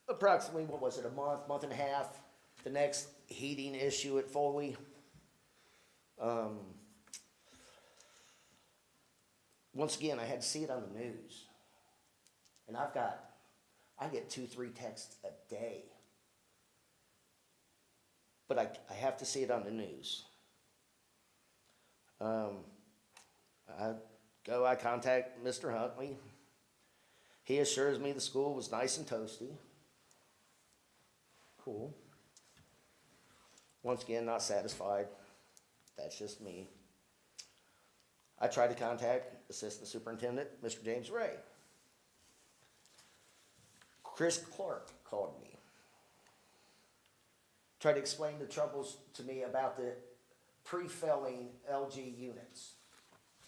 approximately, what was it, a month and a half, the next heating issue at Foley. Once again, I had to see it on the news. And I get 2-3 texts a day. But I have to see it on the news. I contact Mr. Huntley. He assures me the school was nice and toasty. Cool. Once again, not satisfied. That's just me. I tried to contact Assistant Superintendent, Mr. James Ray. Chris Clark called me. Tried to explain the troubles to me about the pre-filling LG units.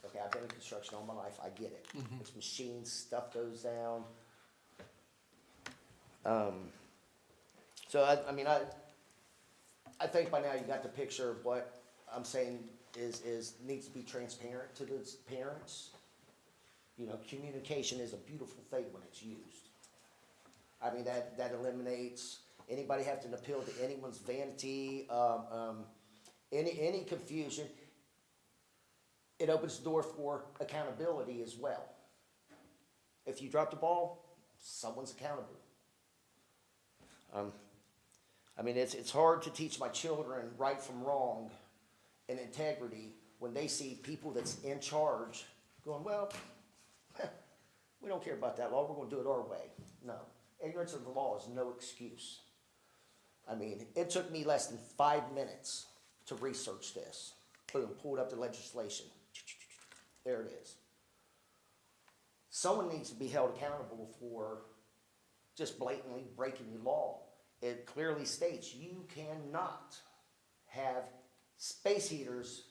Okay, I've been in construction all my life. I get it. It's machines, stuff goes down. So, I mean, I think by now you got the picture of what I'm saying needs to be transparent to the parents. You know, communication is a beautiful thing when it's used. I mean, that eliminates anybody having to appeal to anyone's vanity, any confusion. It opens the door for accountability as well. If you drop the ball, someone's accountable. I mean, it's hard to teach my children right from wrong and integrity when they see people that's in charge going, well, we don't care about that law, we're going to do it our way. No, ignorance of the law is no excuse. I mean, it took me less than 5 minutes to research this. Boom, pulled up the legislation. There it is. Someone needs to be held accountable for just blatantly breaking the law. It clearly states you cannot have space heaters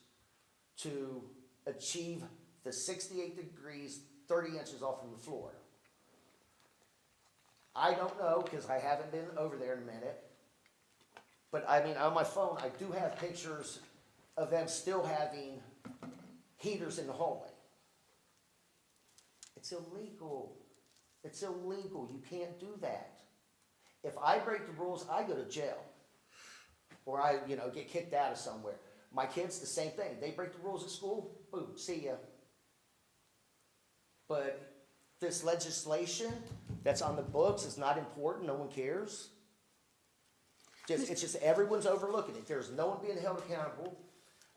to achieve the 68 degrees, 30 inches off from the floor. I don't know because I haven't been over there in a minute. But I mean, on my phone, I do have pictures of them still having heaters in the hallway. It's illegal. It's illegal. You can't do that. If I break the rules, I go to jail. Or I, get kicked out of somewhere. My kids, the same thing. They break the rules at school, boom, see ya. But this legislation that's on the books is not important, no one cares. It's just everyone's overlooking it. There's no one being held accountable.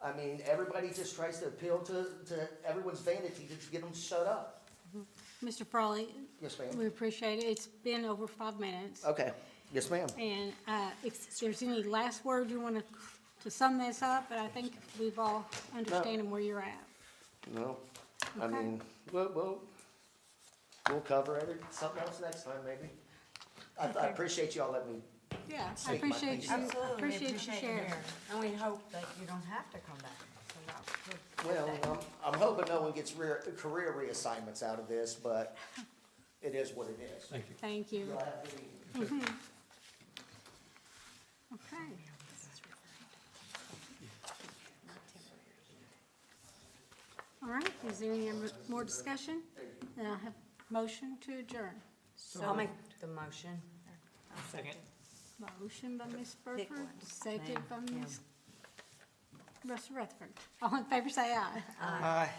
I mean, everybody just tries to appeal to everyone's vanity to get them to shut up. Mr. Frawley? Yes, ma'am. We appreciate it. It's been over 5 minutes. Okay, yes, ma'am. And if there's any last word you want to sum this up, but I think we've all understanding where you're at. No, I Okay. mean, we'll cover something else next time, maybe. I appreciate y'all letting me. Yeah, I Speak my appreciate piece. you. Absolutely, we Appreciate you appreciate sharing. here. And we hope that you don't have to come back. So that would- Well, I'm hoping no one gets career reassignments out of this, but it is what it is. Thank you. Thank you. Y'all have a good evening. Okay. All right, is there any more discussion? Then I'll have motion to adjourn. So I'll make the motion. Second. Motion by Ms. Pick Burford, one. second by Ma'am. Ms. Russ Rutherford. All in favor say aye. Aye.